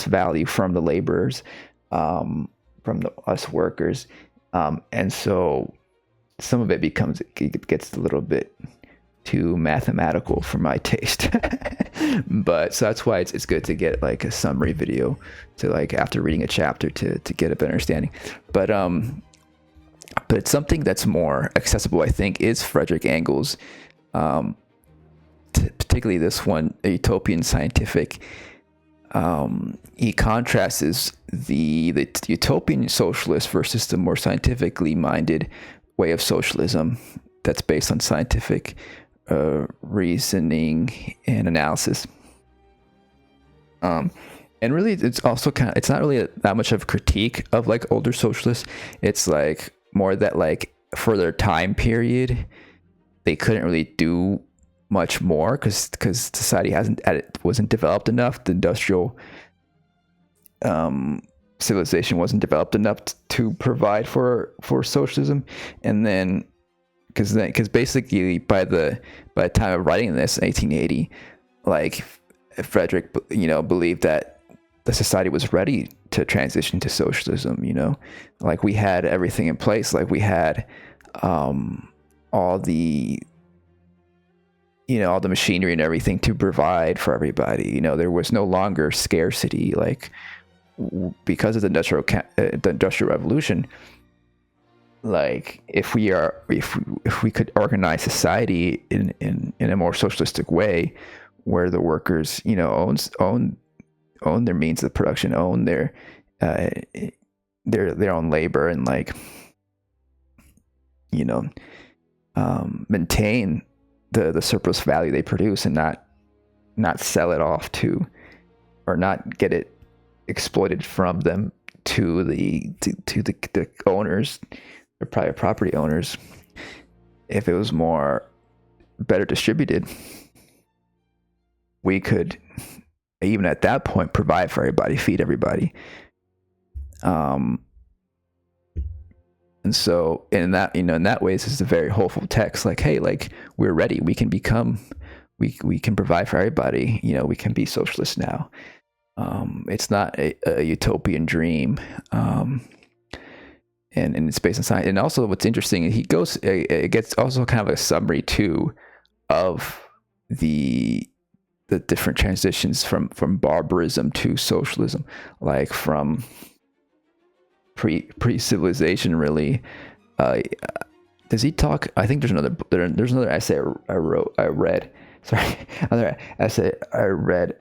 value from the laborers, from us workers, and so some of it gets a little bit too mathematical for my taste. But so that's why it's good to get like a summary video to, like, after reading a chapter, to get a better understanding. But it's something that's more accessible, I think, is Frederick Engels, particularly this one, A Utopian Scientific. He contrasts the utopian socialist versus the more scientifically minded way of socialism that's based on scientific reasoning and analysis. And really, it's also it's not really that much of a critique of like older socialists. It's like more that, like, for their time period, they couldn't really do much more because society wasn't developed enough. The industrial civilization wasn't developed enough to provide for socialism. And then because basically by the time of writing this in 1880, like, Frederick, believed that the society was ready to transition to socialism. Like, we had everything in place. Like, we had all the machinery and everything to provide for everybody. There was no longer scarcity, like, because of the industrial revolution. Like, if we could organize society in a more socialistic way, where the workers, own their means of production, own their own labor, and, like, maintain the surplus value they produce, and not sell it off to, or not get it exploited from them to the owners, or private property owners. If it was better distributed, we could, even at that point, provide for everybody, feed everybody. And so in that way, this is a very hopeful text. Like, hey, like, we're ready. We can provide for everybody. We can be socialists now. It's not a utopian dream. And it's based on science. And also, what's interesting, it gets also kind of a summary too of the different transitions from barbarism to socialism, like from pre-civilization, really. Does he talk? I think there's another essay I read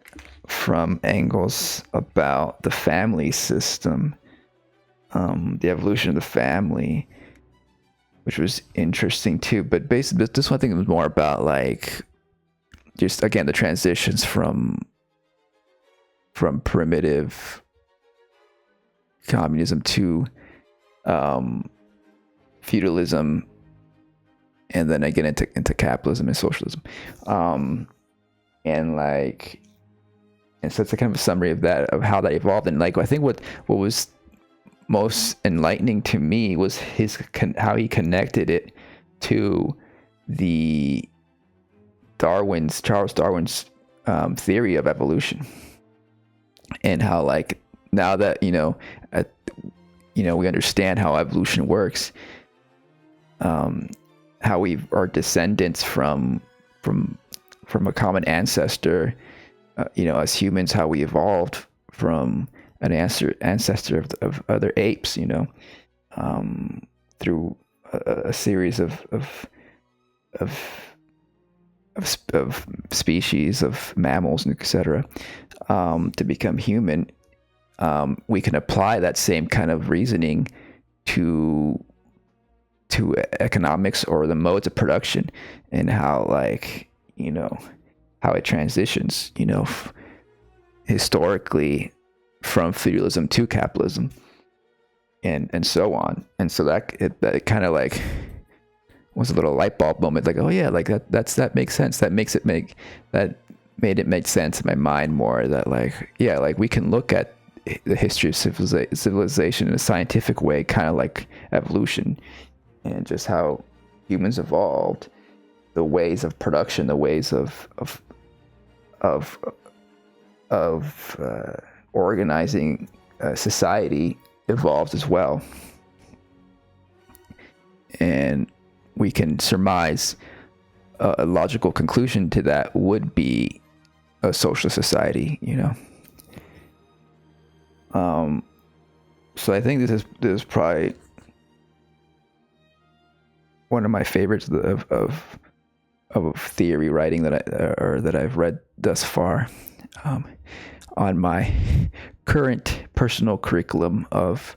from Engels about the family system, the evolution of the family, which was interesting too. But basically, this one thing was more about, like, just, again, the transitions from primitive communism to feudalism, and then again into capitalism and socialism, and so it's a kind of a summary of how that evolved. And, like, I think what was most enlightening to me was how he connected it to the Charles Darwin's theory of evolution, and how, like, now that we understand how evolution works, how we are descendants from a common ancestor, as humans, how we evolved from an ancestor of other apes, through a series of species of mammals and etc., to become human. We can apply that same kind of reasoning to economics or the modes of production, and how, like, how it transitions, historically from feudalism to capitalism, and so on. And so that kind of like was a little light bulb moment, like, oh yeah, like that makes sense. That made it make sense in my mind more, that, like, yeah, like we can look at the history of civilization in a scientific way, kind of like evolution, and just how humans evolved, the ways of production, the ways of organizing society evolved as well. And we can surmise a logical conclusion to that would be a social society, So I think this is probably one of my favorites of theory writing that I've read thus far, on my current personal curriculum of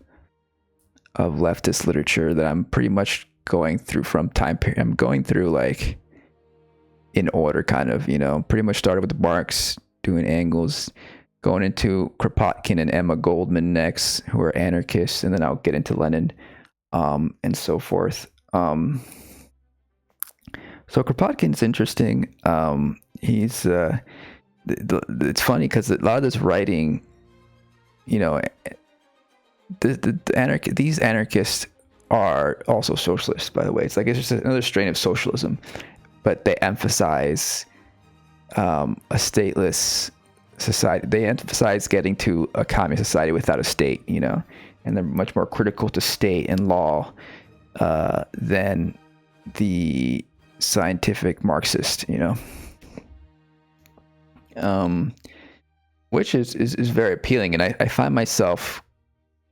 leftist literature that I'm pretty much going through from time period. I'm going through, like, in order, kind of, pretty much started with Marx, doing Engels, going into Kropotkin and Emma Goldman next, who are anarchists, and then I'll get into Lenin, and so forth. So Kropotkin's interesting. He's it's funny because a lot of this writing, these anarchists are also socialists, by the way. It's like, it's just another strain of socialism, but they emphasize a stateless society. They emphasize getting to a communist society without a state, and they're much more critical to state and law than the scientific Marxist, which is very appealing. And I find myself,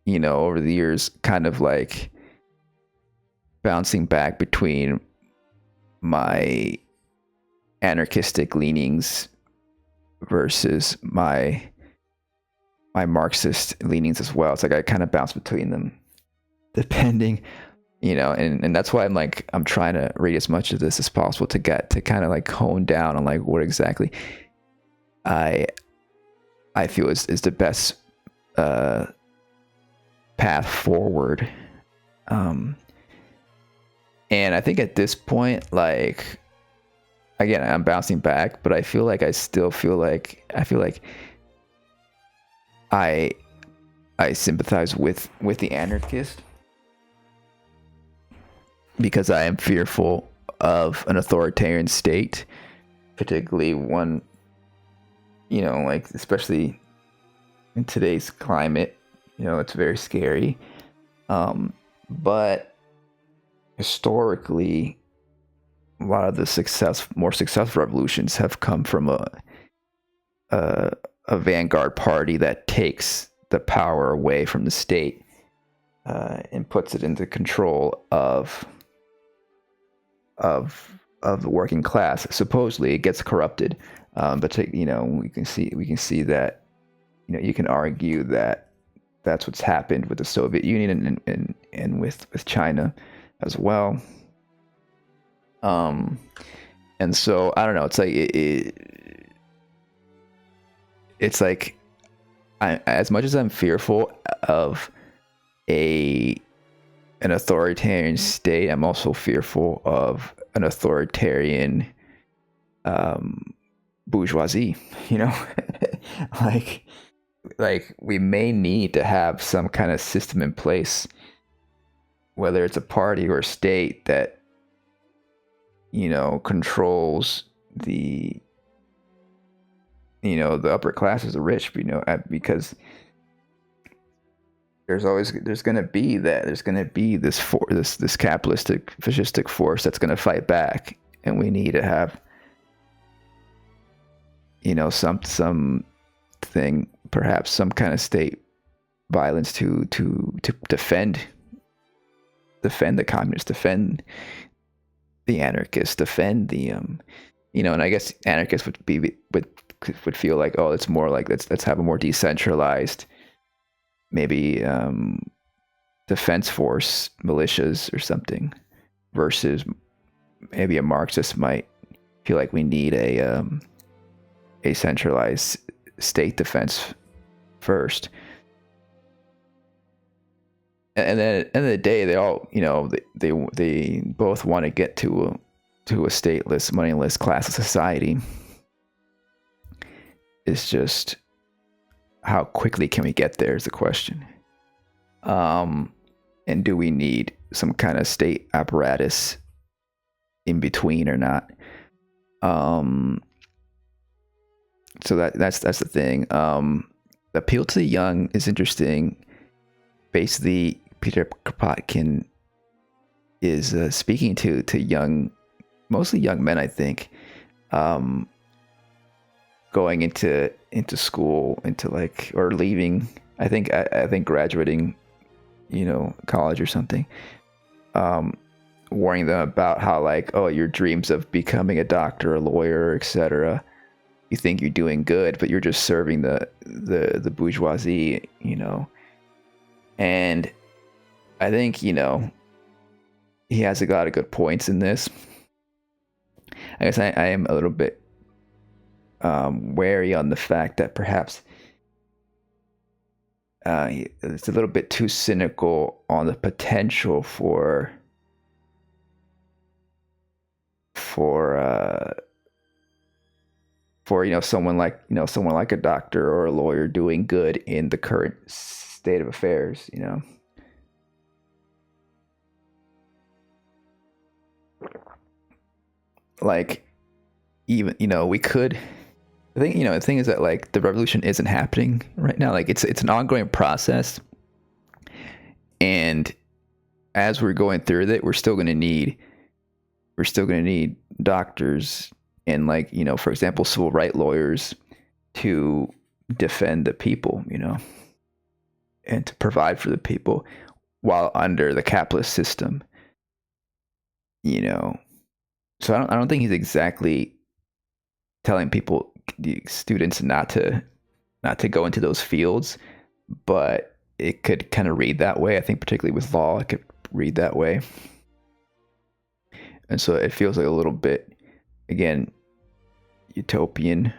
over the years, kind of like bouncing back between my anarchistic leanings versus my Marxist leanings as well. It's like I kind of bounce between them, depending, and that's why I'm trying to read as much of this as possible to get to kind of like hone down on, like, what exactly I feel is the best path forward. And I think at this point, like, again, I'm bouncing back, but I feel like I sympathize with the anarchist, because I am fearful of an authoritarian state, particularly one, like, especially in today's climate, it's very scary. But historically, a lot of the more successful revolutions have come from a vanguard party that takes the power away from the state and puts it into control of the working class. Supposedly, it gets corrupted, but we can see that, you can argue that that's what's happened with the Soviet Union and with China as well. And so I don't know. It's like it's like, as much as I'm fearful of an authoritarian state, I'm also fearful of an authoritarian bourgeoisie. Like, like we may need to have some kind of system in place, whether it's a party or a state that, you know, controls the, you know, the upper classes, the rich, you know, because there's going to be this capitalistic fascistic force that's going to fight back, and we need to have, you know, something, perhaps some kind of state violence to defend the communists, defend the anarchists, defend the you know. And I guess anarchists would feel like, oh, it's more like let's have a more decentralized, maybe defense force, militias or something, versus maybe a Marxist might feel like we need a centralized state defense first. And then at the end of the day, they all, you know, they both want to get to a stateless, moneyless class of society. It's just how quickly can we get there is the question. And do we need some kind of state apparatus in between or not? So that's the thing. The appeal to the young is interesting. Basically, Peter Kropotkin is speaking to young, mostly young men, I think, going into school, into like, or leaving. I think graduating, you know, college or something. Warning them about how, like, oh, your dreams of becoming a doctor, a lawyer, etc. You think you're doing good, but you're just serving the bourgeoisie, you know. And I think, you know, he has a lot of good points in this. I guess I am a little bit wary on the fact that perhaps it's a little bit too cynical on the potential for you know, someone like a doctor or a lawyer doing good in the current state of affairs, you know. Like, even, you know, we could, I think, you know, the thing is that, like, the revolution isn't happening right now. Like, it's an ongoing process, and as we're going through it, we're still going to need doctors and, like, you know, for example, civil rights lawyers to defend the people, you know, and to provide for the people while under the capitalist system, you know. So I don't think he's exactly telling people, the students, not to go into those fields, but it could kind of read that way. I think particularly with law, it could read that way. And so it feels like a little bit, again, utopian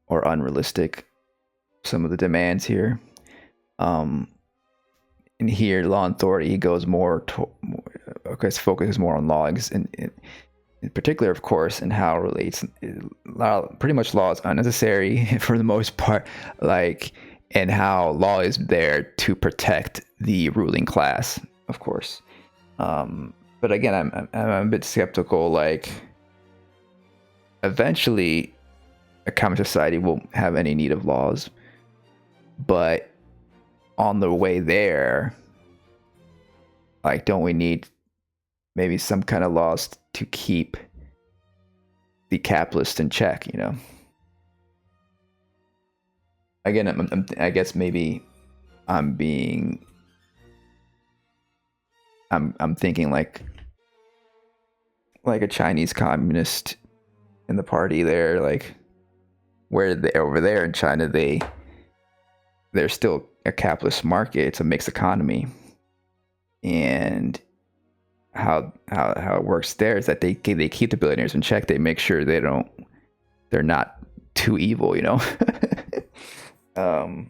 or unrealistic, some of the demands here. And here, Law and Authority, he goes more his focus is more on law, and in particular, of course, and how it relates. Pretty much law is unnecessary for the most part, like, and how law is there to protect the ruling class, of course. But again, I'm a bit skeptical. Like, eventually, a common society won't have any need of laws, but on the way there, like, don't we need maybe some kind of laws to keep the capitalist in check, you know? Again, I guess maybe I'm thinking like a Chinese communist in the party there, like, where they over there in China, they're still a capitalist market. It's a mixed economy, and how it works there is that they keep the billionaires in check. They make sure they're not too evil, you know. But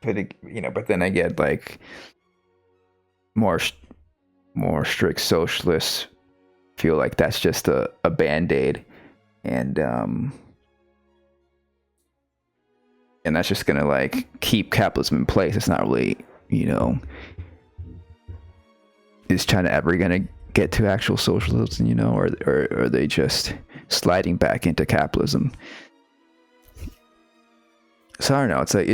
then I get, like, more strict socialists feel like that's just a band-aid, and and that's just gonna like keep capitalism in place. It's not really, is China ever gonna get to actual socialism, or are they just sliding back into capitalism? So I don't know. It's like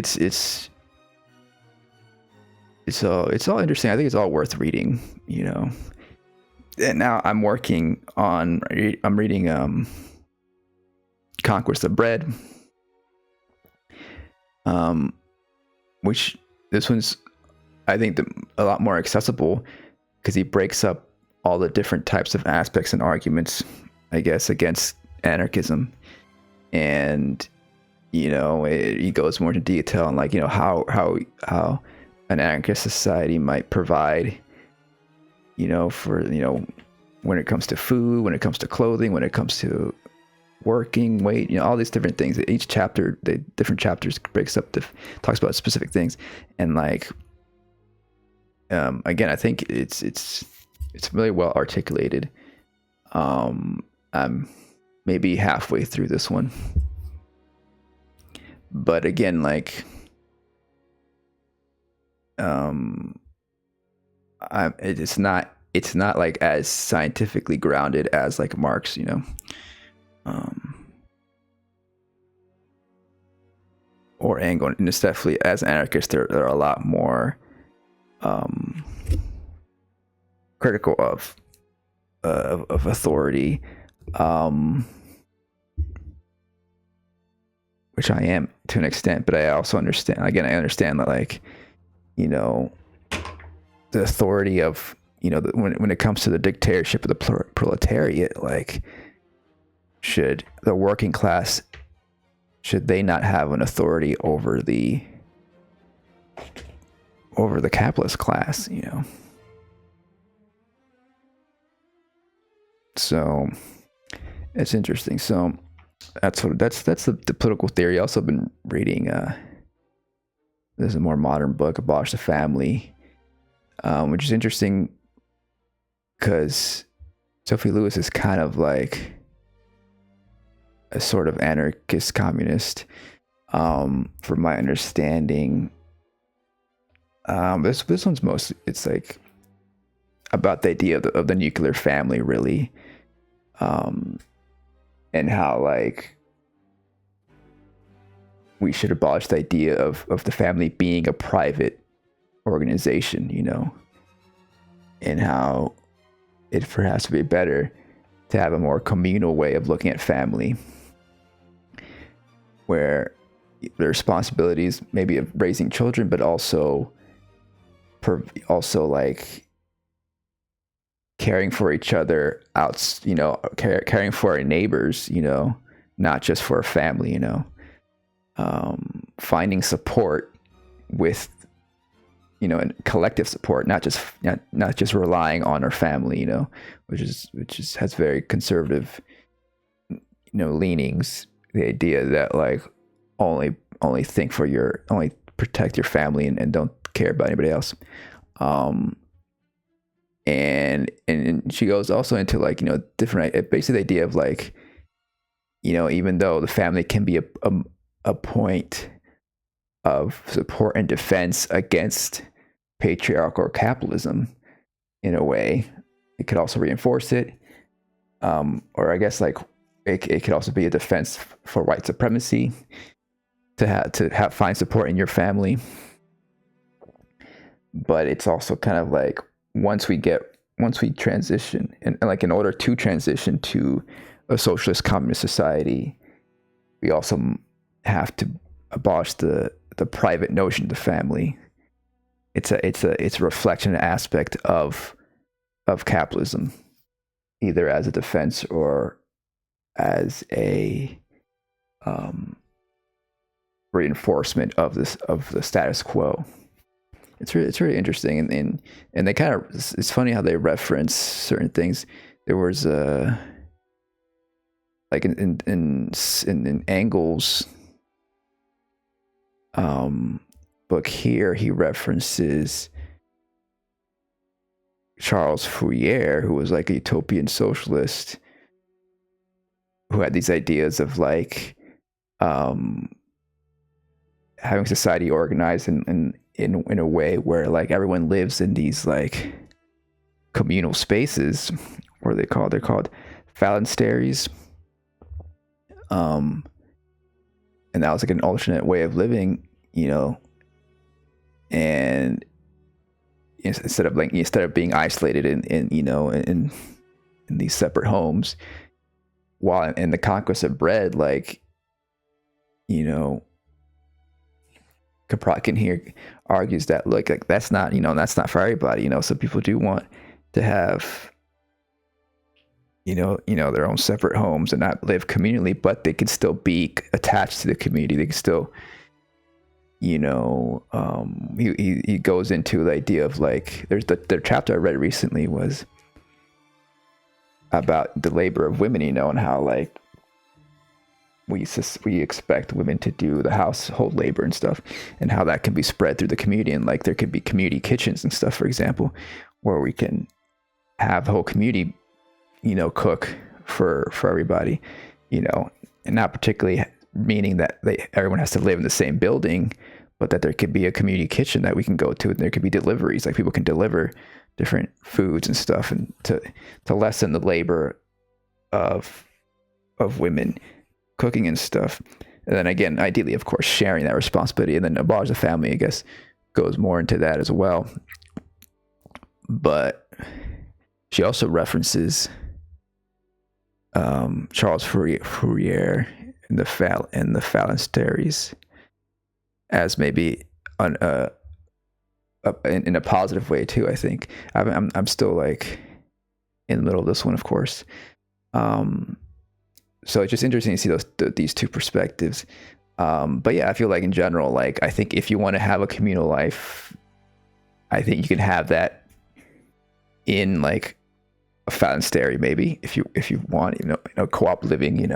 it's all interesting. I think it's all worth reading, And now I'm reading Conquest of Bread, which this one's, I think, a lot more accessible because he breaks up all the different types of aspects and arguments, I guess, against anarchism, and he goes more into detail on like how an anarchist society might provide, for when it comes to food, when it comes to clothing, when it comes to working weight, all these different things. Each chapter, the different chapters breaks up, talks about specific things, and like again, I think it's really well articulated. I'm maybe halfway through this one, but again, like it's not like as scientifically grounded as like Marx, or Engel, and it's definitely, as anarchists, they're a lot more critical of authority, which I am to an extent, but I also understand. Again, I understand that, like, the authority of, when it comes to the dictatorship of the proletariat, like, should the working class, should they not have an authority over the capitalist class, So it's interesting. So that's the political theory. Also been reading there's a more modern book, Abolish the Family, which is interesting because Sophie Lewis is kind of like a sort of anarchist communist, from my understanding. This one's mostly, it's like about the idea of the nuclear family, really, and how like we should abolish the idea of the family being a private organization, and how it perhaps would be better to have a more communal way of looking at family, where the responsibilities maybe of raising children, but also like caring for each other out, caring for our neighbors, not just for a family, finding support with, and collective support, not just relying on our family, which has very conservative, leanings. The idea that like only protect your family and don't care about anybody else. And she goes also into like, different, basically the idea of like, even though the family can be a point of support and defense against patriarchal capitalism, in a way, it could also reinforce it. Or I guess like it could also be a defense for white supremacy, to find support in your family. But it's also kind of like, once we transition, and like in order to transition to a socialist communist society, we also have to abolish the private notion of the family. It's a reflection, an aspect of capitalism, either as a defense or as a reinforcement of the status quo. It's really interesting, and they kind of, it's funny how they reference certain things. There was like in Engels' book here, he references Charles Fourier, who was like a utopian socialist, who had these ideas of like having society organized in a way where like everyone lives in these like communal spaces, or they're called phalansteries. And that was like an alternate way of living, and instead of being isolated in these separate homes, while in the conquest of bread, like, Kapratkin here argues that look, like that's not for everybody. Some people do want to have their own separate homes and not live communally, but they can still be attached to the community. They can still, he goes into the idea of like, there's the chapter I read recently was about the labor of women, and how like we expect women to do the household labor and stuff, and how that can be spread through the community. And like there could be community kitchens and stuff, for example, where we can have the whole community cook for everybody, and not particularly meaning that everyone has to live in the same building, but that there could be a community kitchen that we can go to, and there could be deliveries, like people can deliver different foods and stuff, and to lessen the labor of women cooking and stuff. And then again, ideally, of course, sharing that responsibility. And then abolish the family, I guess, goes more into that as well. But she also references Charles Fourier in the phalansteries as maybe in a positive way too. I think I'm still like in the middle of this one, of course. So it's just interesting to see these two perspectives. But yeah, I feel like in general, like I think if you want to have a communal life, I think you can have that in like a phalanstery, maybe if you want, co-op living,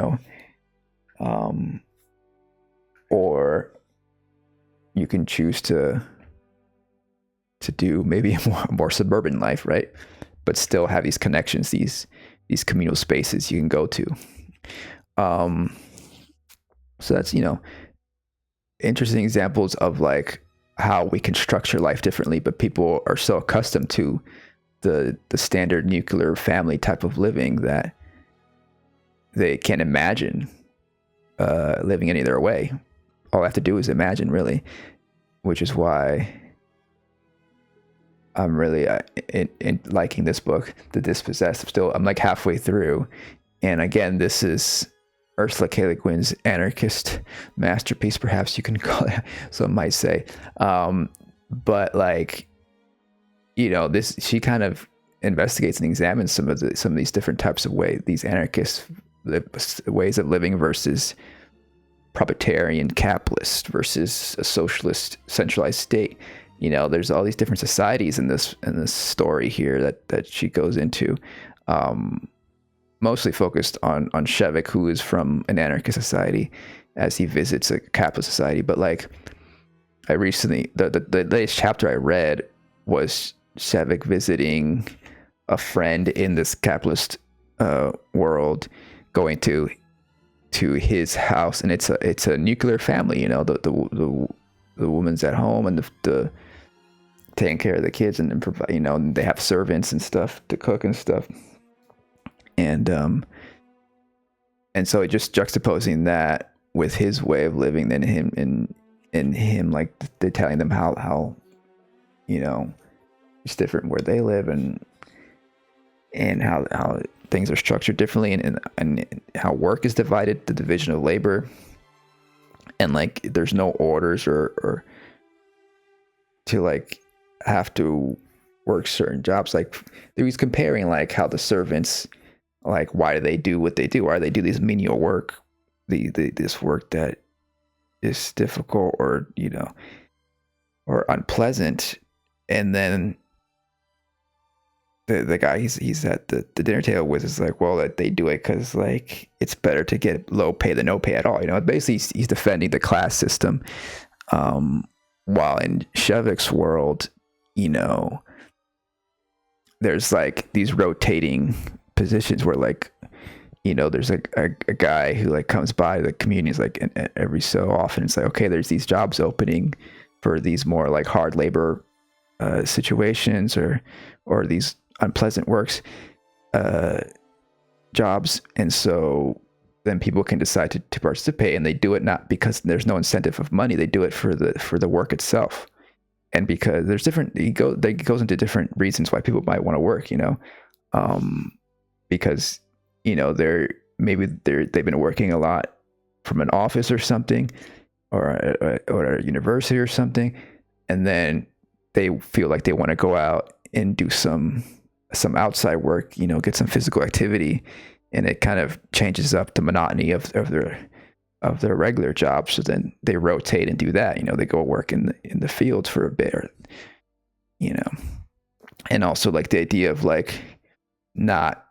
or you can choose to do maybe a more suburban life, right? But still have these connections, these communal spaces you can go to. So that's, interesting examples of like how we can structure life differently, but people are so accustomed to the standard nuclear family type of living that they can't imagine living any other way. All I have to do is imagine, really, which is why I'm really in liking this book, The Dispossessed. I'm like halfway through, and again, this is Ursula K. Le Guin's anarchist masterpiece, perhaps you can call it, some might say. But like, this, she kind of investigates and examines some of these different types of these anarchist ways of living versus proprietarian capitalist versus a socialist centralized state. There's all these different societies in this story here that she goes into, mostly focused on Shevik, who is from an anarchist society, as he visits a capitalist society. But like, I recently, the latest chapter I read was Shevik visiting a friend in this capitalist world, going to his house, and it's a nuclear family. The woman's at home, and the taking care of the kids, and then provide, and they have servants and stuff to cook and stuff. And so just juxtaposing that with his way of living, then him like telling them how it's different where they live, and how things are structured differently, and how work is divided, the division of labor, and like there's no orders or to like have to work certain jobs. Like he's comparing like how the servants, like why do they do what they do? Why do they do this menial work, this work that is difficult or or unpleasant? And then the guy he's at the dinner table with is like, well, that they do it because like it's better to get low pay than no pay at all. Basically he's defending the class system, while in Shevik's world, there's like these rotating positions where like there's a guy who like comes by the communities like every so often. It's like, okay, there's these jobs opening for these more like hard labor situations or these unpleasant works jobs, and so then people can decide to participate, and they do it not because there's no incentive of money. They do it for the work itself, and because there's different it goes into different reasons why people might want to work, because they've been working a lot from an office or something, or a university or something, and then they feel like they want to go out and do some outside work, get some physical activity, and it kind of changes up the monotony of their regular job. So then they rotate and do that. They go work in the fields for a bit, or, and also like the idea of like not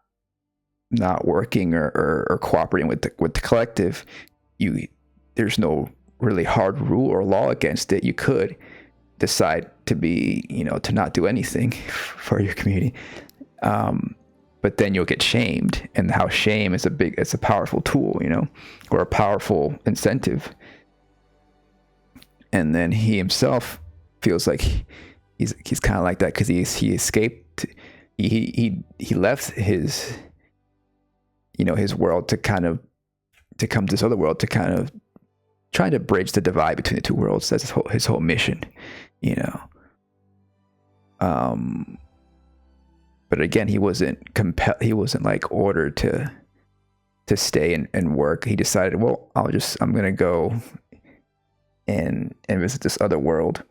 working or cooperating with the collective. There's no really hard rule or law against it. You could decide to be, to not do anything for your community. But then you'll get shamed, and how shame is it's a powerful tool, or a powerful incentive. And then he himself feels like he's kind of like that because he escaped. He left his his world to come to this other world to kind of trying to bridge the divide between the two worlds. That's his whole mission, But again, he wasn't like ordered to stay and work. He decided, well, I'm gonna go and visit this other world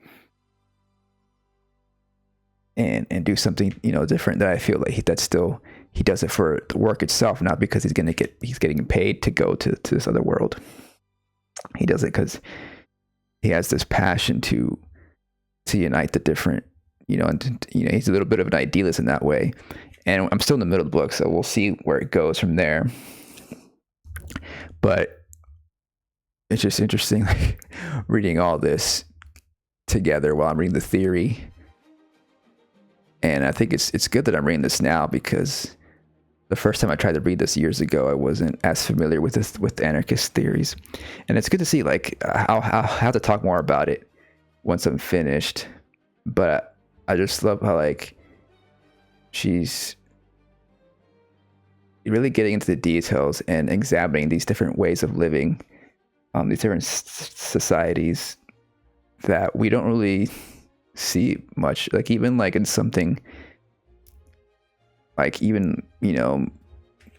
and do something different. That I feel like he does it for the work itself, not because he's getting paid to go to this other world. He does it because he has this passion to unite the different. And he's a little bit of an idealist in that way. And I'm still in the middle of the book, so we'll see where it goes from there. But it's just interesting, like, reading all this together while I'm reading the theory. And I think it's good that I'm reading this now, because the first time I tried to read this years ago, I wasn't as familiar with the anarchist theories. And it's good to see, like, I'll have to talk more about it once I'm finished. But I just love how, like, she's really getting into the details and examining these different ways of living, these different societies that we don't really see much. Like, even like in something like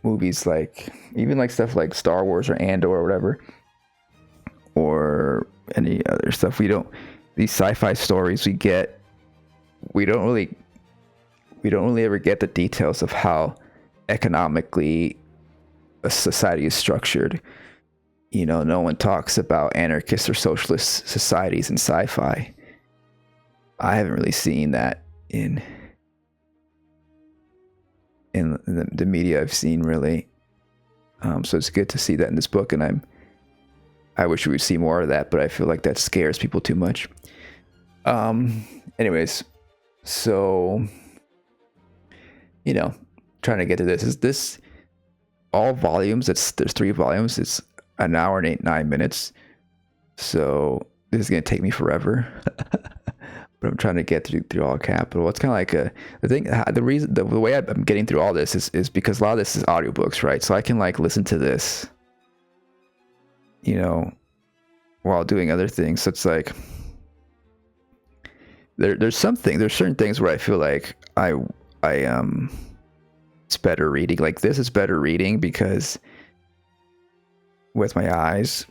movies, like even like stuff like Star Wars or Andor or whatever, or any other stuff. These sci-fi stories we don't really ever get the details of how economically a society is structured. No one talks about anarchist or socialist societies in sci-fi. I haven't really seen that in the media I've seen, really. So it's good to see that in this book, and I wish we would see more of that, but I feel like that scares people too much. Anyways, so trying to get to this. Is this all volumes? There's 3 volumes. It's an hour and 9 minutes. So this is gonna take me forever. But I'm trying to get through all Capital. It's kind of like the way I'm getting through all this is because a lot of this is audiobooks, right? So I can like listen to this, while doing other things. So it's like there's certain things where I feel like it's better reading. Like, this is better reading because with my eyes,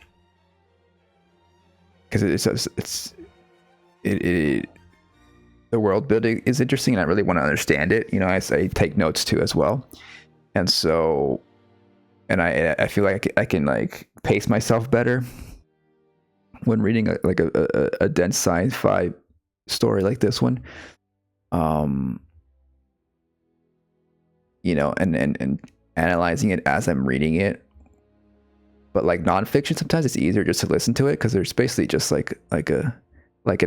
because the world building is interesting, and I really want to understand it. I take notes too as well, and so, and I feel like I can like pace myself better when reading a dense sci-fi story like this one. And analyzing it as I'm reading it. But like nonfiction, sometimes it's easier just to listen to it because there's basically just like an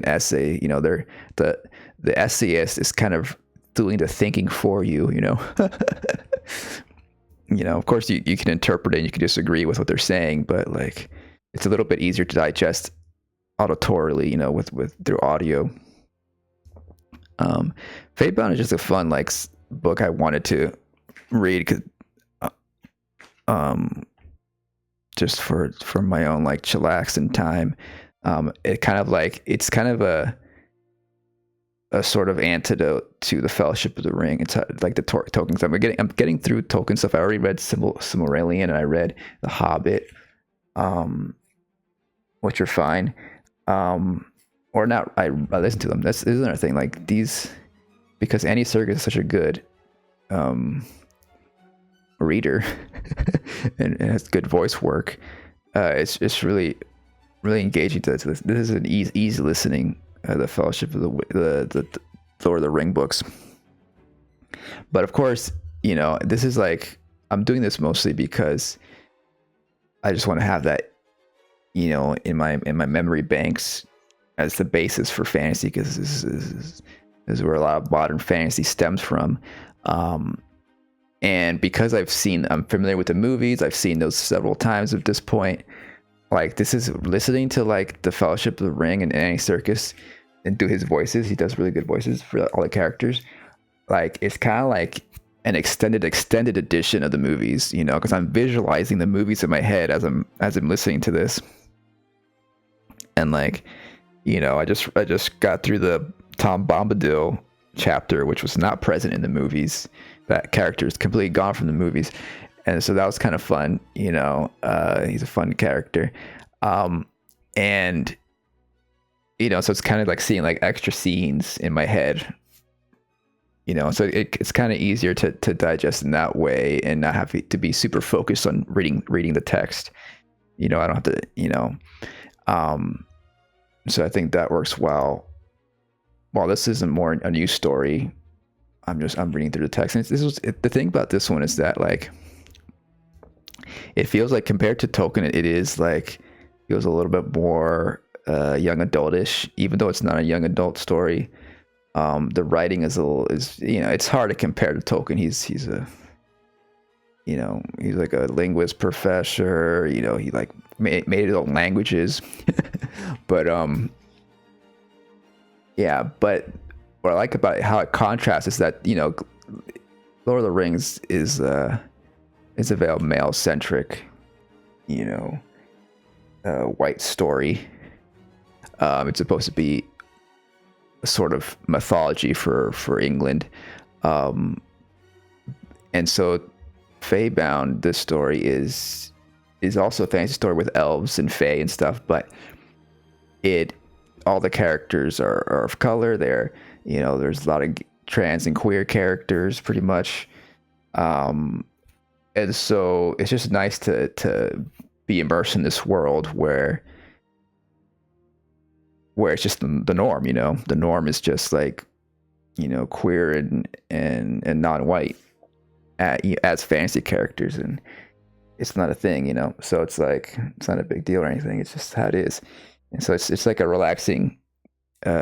essay. The essayist is kind of doing the thinking for you. of course you can interpret it and you can disagree with what they're saying, but like it's a little bit easier to digest auditorily, with through audio. Fatebound is just a fun like book I wanted to read, because just for my own like chillaxing time. It's kind of a sort of antidote to the Fellowship of the Ring. It's like the Tolkien stuff. I'm getting through Tolkien stuff. I already read Silmarillion and I read The Hobbit, which are fine. Or not. I listen to them. This is another thing. Like these, because Andy Serkis is such a good reader and has good voice work. It's really engaging to this. This is an easy listening. The Fellowship of the Lord of the Ring books. But of course, this is like, I'm doing this mostly because I just want to have that, in my memory banks as the basis for fantasy, because this is where a lot of modern fantasy stems from. And because I'm familiar with the movies, I've seen those several times at this point. Like, this is listening to like the Fellowship of the Ring and Andy Serkis and do his voices. He does really good voices for all the characters. Like, it's kind of like an extended edition of the movies, because I'm visualizing the movies in my head as I'm listening to this. And like, I just got through the Tom Bombadil chapter, which was not present in the movies. That character is completely gone from the movies. And so that was kind of fun, he's a fun character. And, so it's kind of like seeing like extra scenes in my head, so it's kind of easier to digest in that way and not have to be super focused on reading the text. I don't have to, so I think that works well. While this isn't more a new story, I'm reading through the text. And the thing about this one is that like, it feels like, compared to Tolkien, it is like, feels a little bit more young adultish, even though it's not a young adult story. The writing is it's hard to compare to Tolkien. He's a he's like a linguist professor. He like made his own languages. But yeah, but what I like about how it contrasts is that Lord of the Rings is a very male centric, white story. It's supposed to be a sort of mythology for England, and so Feybound, this story is also a fantasy story with elves and fae and stuff, but all the characters are of color. There's a lot of trans and queer characters, pretty much, and so it's just nice to be immersed in this world where it's just the norm. The norm is just like queer and non-white as fantasy characters, and it's not a thing, so it's like, it's not a big deal or anything. It's just how it is. And so it's like a relaxing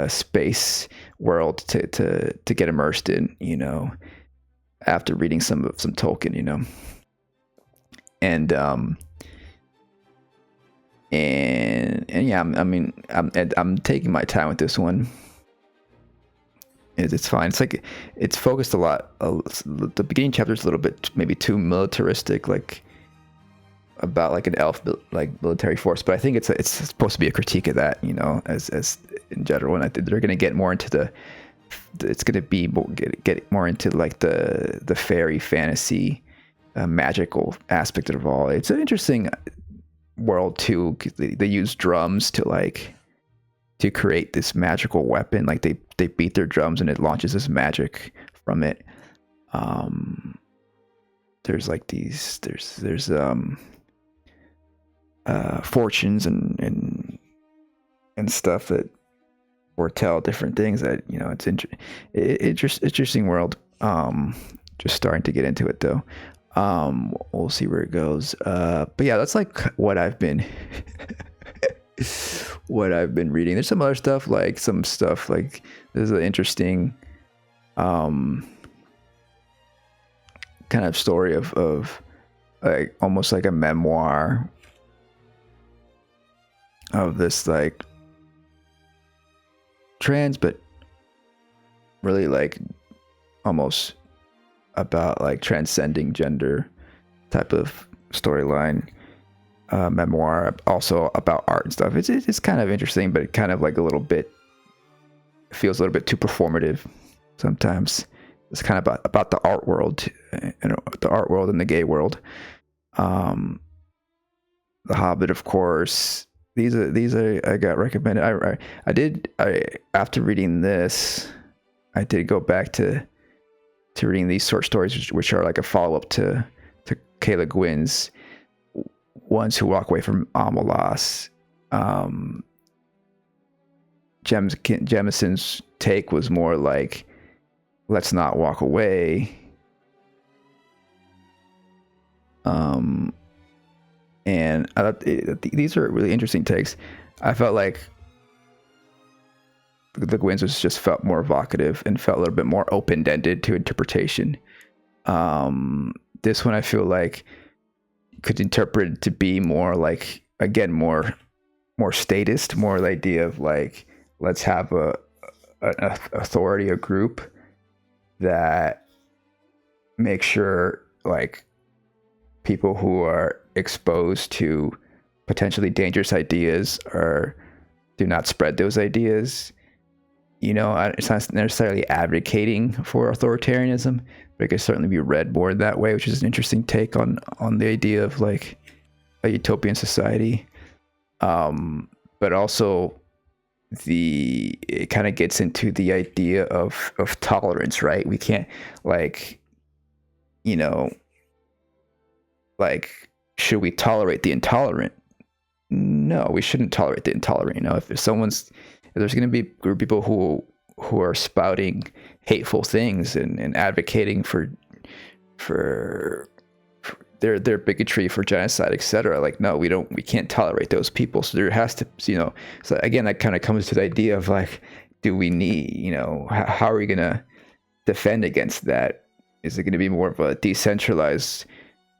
space world to get immersed in, after reading some Tolkien, and yeah, I'm taking my time with this one. It's fine. It's like, it's focused a lot. The beginning chapter is a little bit maybe too militaristic, like about like an elf like military force. But I think it's supposed to be a critique of that, as in general. And I think they're going to get more into it's going to be get more into like the fairy fantasy, magical aspect of it all. It's an interesting world too. They use drums to create this magical weapon. Like they beat their drums and it launches this magic from it. There's like there's fortunes and stuff that foretell different things that, it's interesting world. Just starting to get into it though. We'll see where it goes. But yeah, that's like what I've been reading. There's some other stuff, like there's an interesting kind of story of like almost like a memoir of this like trans, but really like almost about like transcending gender type of storyline. Memoir, also about art and stuff. It's kind of interesting, but it kind of like a little bit feels a little bit too performative sometimes. It's kind of about the art world, the art world and the gay world. The Hobbit, of course. These are I got recommended. I after reading this, I did go back to reading these short stories, which are like a follow up to Kayla Gwynn's Ones Who Walk Away from Amalas. Jemison's take was more like, let's not walk away. And I thought these are really interesting takes. I felt like the Gwynn's just felt more evocative and felt a little bit more open-ended to interpretation. This one I feel like could interpret it to be more like, again, more statist, more the idea of like, let's have an authority, a group that makes sure like people who are exposed to potentially dangerous ideas do not spread those ideas. You know, it's not necessarily advocating for authoritarianism, but it could certainly be read more that way, which is an interesting take on the idea of like a utopian society. But also it kind of gets into the idea of tolerance, right? We can't like, you know, like, should we tolerate the intolerant? No, we shouldn't tolerate the intolerant. You know, if there's going to be a group of people who are spouting hateful things and advocating for their bigotry, for genocide, etc. Like, no, we can't tolerate those people. So there has to, you know, so again, that kind of comes to the idea of like, do we need, you know, how are we going to defend against that? Is it going to be more of a decentralized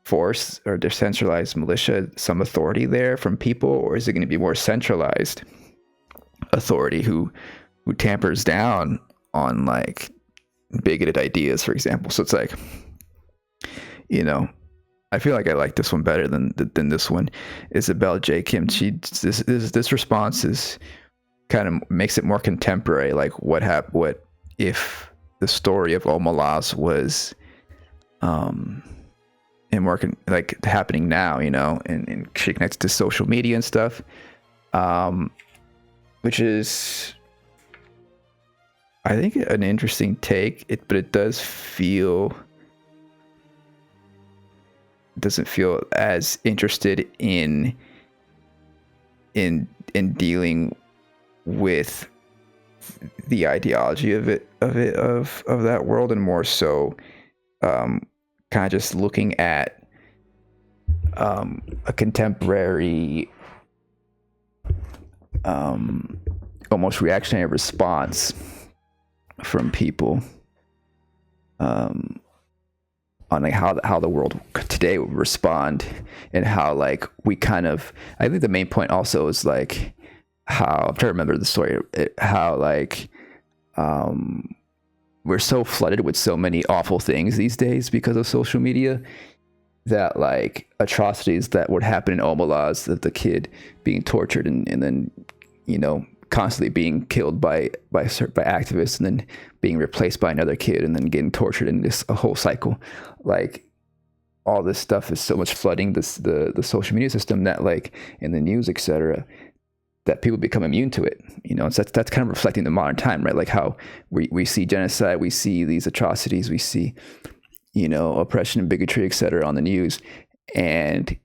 force or decentralized militia, some authority there from people, or is it going to be more centralized authority who tampers down on like bigoted ideas, for example? So it's like, you know, I feel like I like this one better than this one. Isabel J. Kim, this response is kind of makes it more contemporary. Like, what if the story of Omalas was and more like happening now, you know, and she connects to social media and stuff, which is, I think, an interesting take. But it doesn't feel as interested in dealing with the ideology of that world, and more so kind of just looking at a contemporary almost reactionary response from people on like how the world today would respond, and how like we kind of, I think the main point also is like how, I'm trying to remember the story, how like we're so flooded with so many awful things these days because of social media, that like atrocities that would happen in Omalas, of the kid being tortured and then, you know, constantly being killed by activists, and then being replaced by another kid, and then getting tortured, in a whole cycle. Like, all this stuff is so much flooding the social media system, that like in the news, etc., that people become immune to it. You know, so that's kind of reflecting the modern time, right? Like how we see genocide, we see these atrocities, we see, you know, oppression and bigotry, etc., on the news, and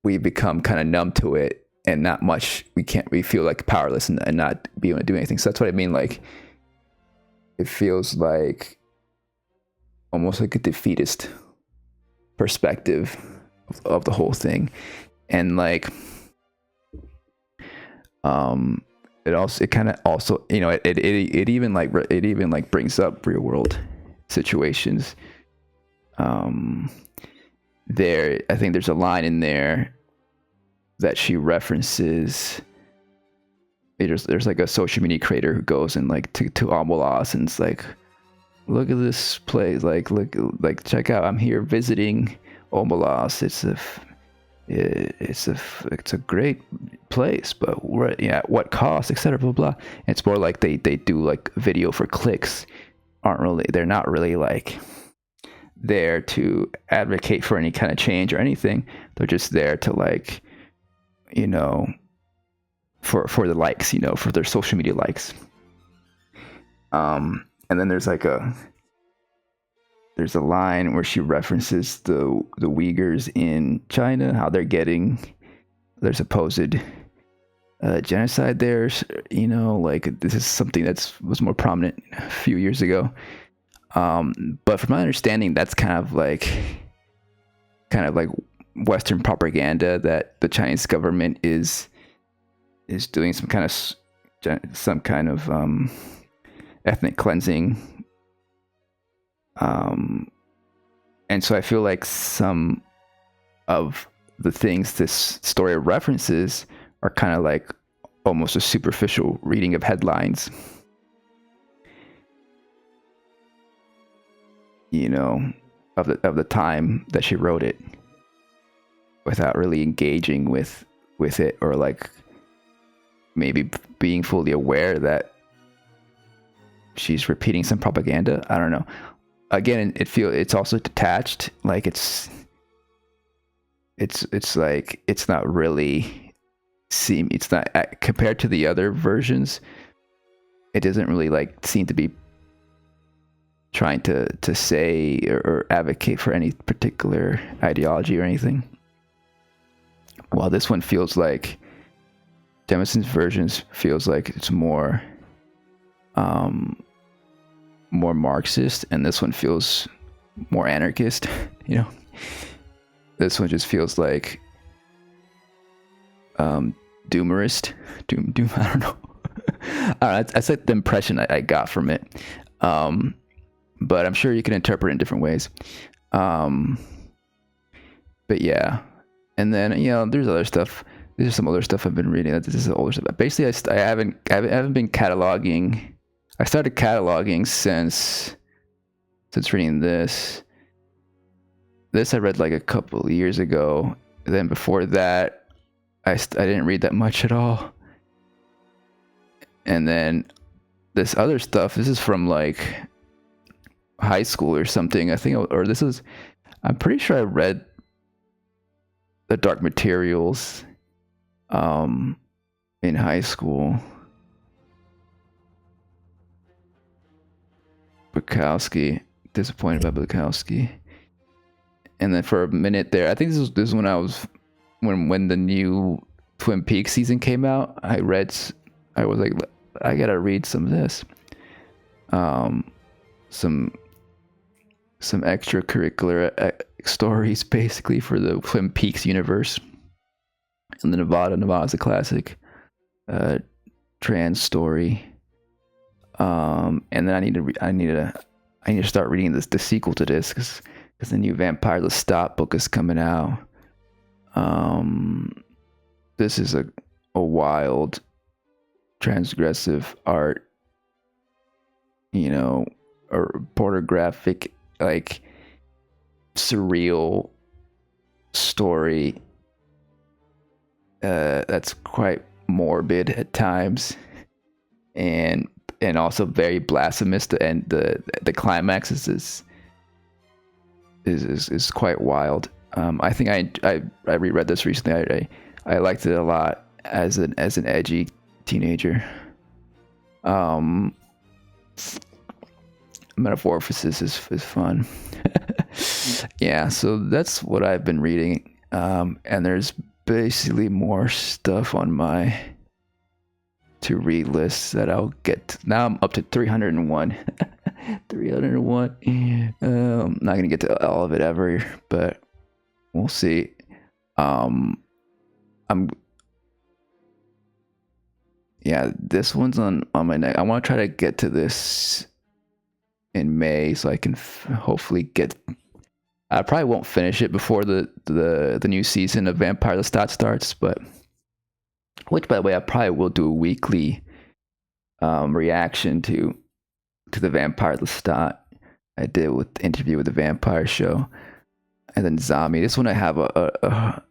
we become kind of numb to it, and not much, we feel like powerless and not be able to do anything. So that's what I mean. Like, it feels like almost like a defeatist perspective of the whole thing. And like, it kind of also, you know, it even brings up real world situations, I think there's a line in there that she references. There's like a social media creator who goes and like to Omelas and it's like, look at this place, like check out, I'm here visiting Omelas. It's a great place, but at what cost, etc. Blah blah. And it's more like they do like video for clicks. They're not really like there to advocate for any kind of change or anything. They're just there to like, for the likes, for their social media likes. And then there's a line where she references the Uyghurs in China, how they're getting their supposed genocide there. Like this is something was more prominent a few years ago. But from my understanding, that's kind of like Western propaganda that the Chinese government is doing some kind of ethnic cleansing. And so I feel like some of the things this story references are kind of like almost a superficial reading of headlines. Of the time that she wrote it, without really engaging with it, or like maybe being fully aware that she's repeating some propaganda. I don't know. Again, it's also detached. Like it's like it's not really it's not compared to the other versions. It doesn't really like seem to be trying to say or advocate for any particular ideology or anything. While this one feels like Jemisin's versions feels like it's more Marxist, and this one feels more anarchist. This one just feels like doomerist. Doom. I don't know. That's like the impression I got from it. But I'm sure you can interpret it in different ways. But yeah, and then there's other stuff. There's some other stuff I've been reading. This is older stuff. Basically, I haven't been cataloging. I started cataloging since reading this. This I read like a couple of years ago. Then before that, I didn't read that much at all. And then this other stuff. This is from like high school or something. I think, or this is. I'm pretty sure I read The Dark Materials in high school. Bukowski, disappointed by Bukowski. And then for a minute there, I think this is when I was when the new Twin Peaks season came out. I was like, I gotta read some of this. Some extracurricular stories basically for the Twin Peaks universe. And the Nevada's a classic trans story. And then I need to start reading the sequel to this because the new Vampire Lestat book is coming out. This is a wild, transgressive art, or pornographic, like surreal story that's quite morbid at times, and also very blasphemous. And the climax is quite wild. I think I reread this recently. I liked it a lot as an edgy teenager. Metamorphosis is fun. Yeah, so that's what I've been reading. And there's basically more stuff on my to read list that I'll get to. Now I'm up to 301. 301. I'm not gonna get to all of it ever, but we'll see. This one's on my neck. I want to try to get to this in May so I can hopefully get I probably won't finish it before the new season of Vampire Lestat starts, but which, by the way, I probably will do a weekly reaction to the Vampire Lestat I did with the Interview with the Vampire Show, and then Zombie. This one I have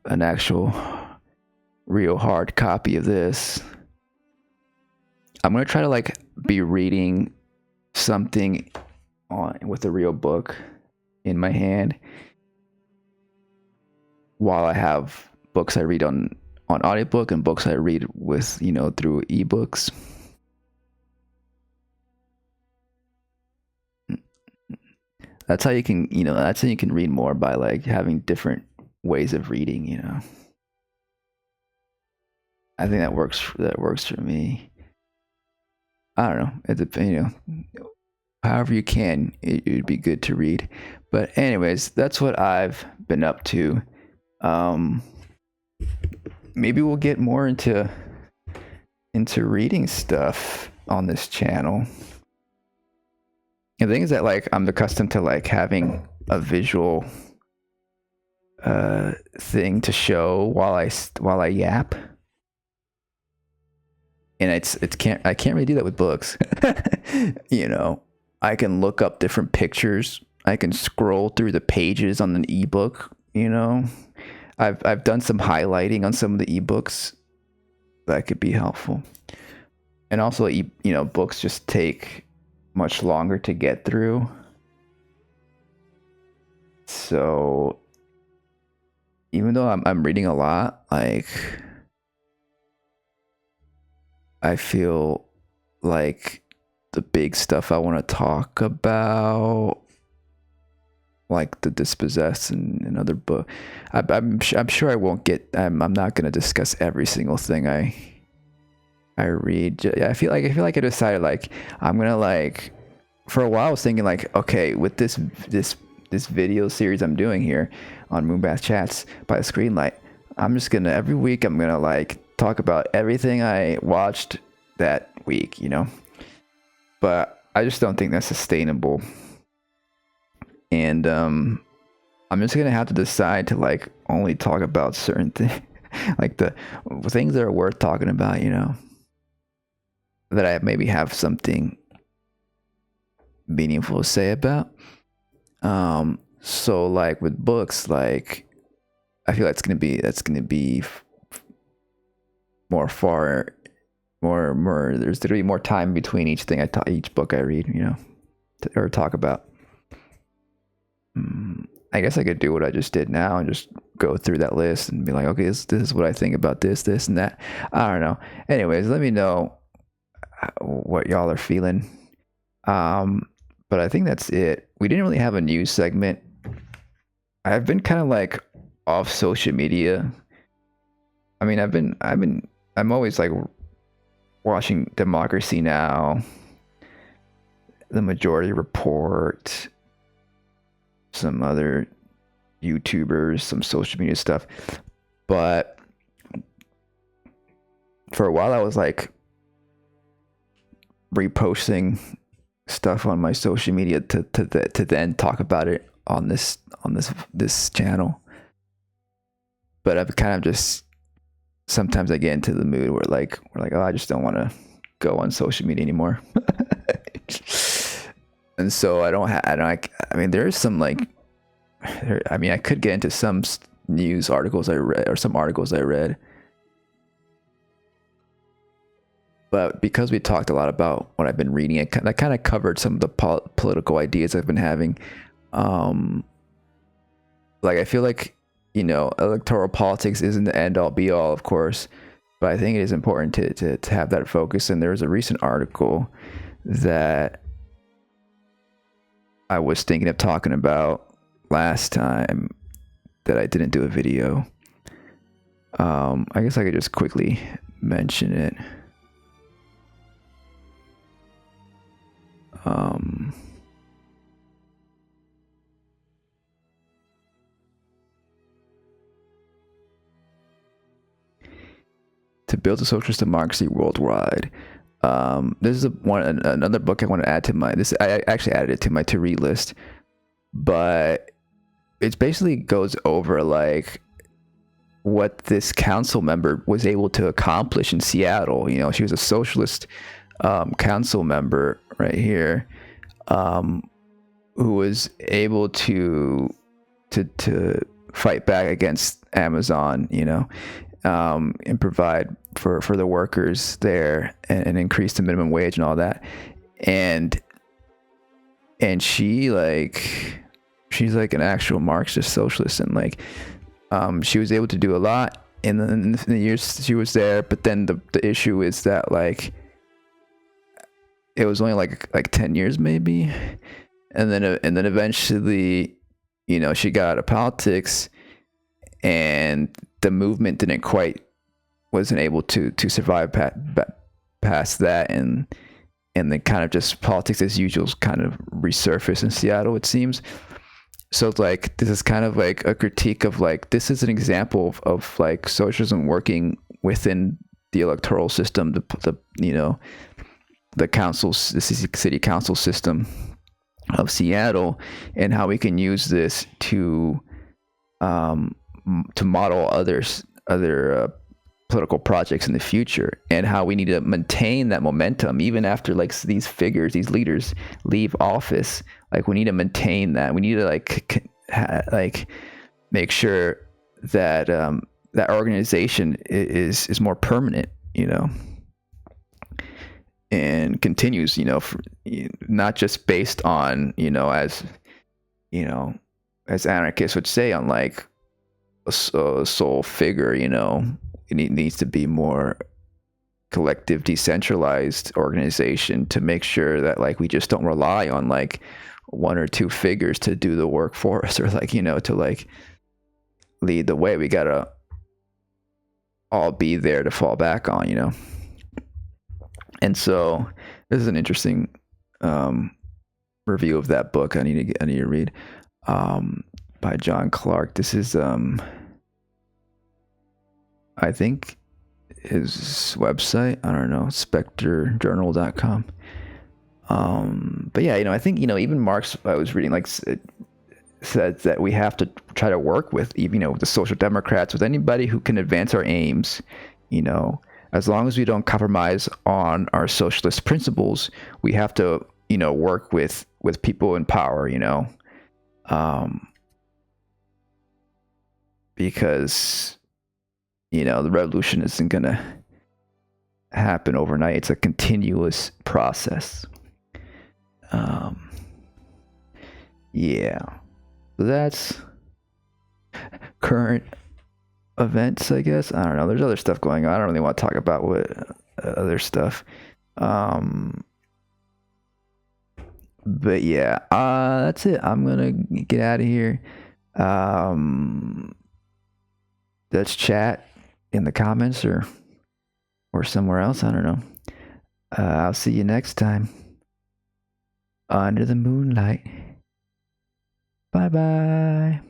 an actual real hard copy of this. I'm gonna try to like be reading something on with a real book in my hand while I have books I read on audiobook and books I read with, you know, through ebooks. That's how you can, you know, that's how you can read more, by like having different ways of reading, you know. I think that works for me. I don't know. It depends, you know. However you can, it would be good to read. But anyways, that's what I've been up to. Maybe we'll get more into reading stuff on this channel. And the thing is that like I'm accustomed to like having a visual thing to show while I yap. And I can't really do that with books. You know, I can look up different pictures. I can scroll through the pages on an ebook, you know. I've done some highlighting on some of the ebooks that could be helpful. And also, you know, books just take much longer to get through. So even though I'm reading a lot, like I feel like the big stuff I want to talk about, like the Dispossessed and other book, I'm sure I won't get. I'm not gonna discuss every single thing I read. I feel like I decided like I'm gonna like, for a while I was thinking like, okay, with this video series I'm doing here on Moonbath Chats by the Screenlight, I'm just gonna every week I'm gonna like talk about everything I watched that week, you know. But I just don't think that's sustainable. And I'm just gonna have to decide to like only talk about certain things, like the things that are worth talking about, you know, that I maybe have something meaningful to say about. So like with books, like I feel like that's gonna be more there's gonna be more time between each thing each book I read, you know, or talk about. I guess I could do what I just did now and just go through that list and be like, okay, this is what I think about this and that. I don't know. Anyways, let me know what y'all are feeling. But I think that's it. We didn't really have a news segment. I've been kind of like off social media. I mean, I'm always like watching Democracy Now!, The Majority Report, some other YouTubers, some social media stuff. But for a while I was like reposting stuff on my social media to then talk about it on this channel. But I've kind of just, sometimes I get into the mood where like we're like, oh, I just don't want to go on social media anymore. And so I mean, there's some like, I mean, I could get into some news articles I read or some articles I read. But because we talked a lot about what I've been reading, I kind of covered some of the political ideas I've been having. Like, I feel like, you know, electoral politics isn't the end all be all, of course, but I think it is important to have that focus. And there was a recent article that I was thinking of talking about last time that I didn't do a video. I guess I could just quickly mention it. To build a socialist democracy worldwide. This is another book I want to add to my. I actually added it to my to read list, but it basically goes over like what this council member was able to accomplish in Seattle. You know, she was a socialist council member right here, who was able to fight back against Amazon, you know, and provide for the workers there, and increase the minimum wage and all that. And she's like an actual Marxist socialist, and like she was able to do a lot in the years she was there. But then the issue is that like it was only like 10 years maybe, and then eventually, you know, she got out of politics, and the movement wasn't able to survive past that, and then kind of just politics as usual kind of resurfaced in Seattle, it seems. So it's like, this is kind of like a critique of like, this is an example of like socialism working within the electoral system, the you know, the city council system of Seattle, and how we can use this to model other political projects in the future, and how we need to maintain that momentum even after like these leaders leave office. Like, we need to maintain that. We need to like make sure that that organization is more permanent, you know, and continues, you know, not just based on, you know, as anarchists would say, on like a sole figure. You know, it needs to be more collective, decentralized organization to make sure that like we just don't rely on like one or two figures to do the work for us, or like, you know, to like lead the way. We gotta all be there to fall back on, you know. And so this is an interesting review of that book I need to read, by John Clark. This is I think his website, I don't know, spectrejournal.com. But yeah, you know, I think, you know, even Marx, I was reading, like, said that we have to try to work with, even, you know, the social democrats, with anybody who can advance our aims, you know, as long as we don't compromise on our socialist principles. We have to, you know, work with people in power, you know, because, you know, the revolution isn't gonna happen overnight. It's a continuous process. Yeah, so that's current events, I guess. I don't know. There's other stuff going on. I don't really want to talk about what other stuff. But yeah, that's it. I'm gonna get out of here. Let's chat in the comments or somewhere else. I don't know. I'll see you next time. Under the moonlight. Bye bye.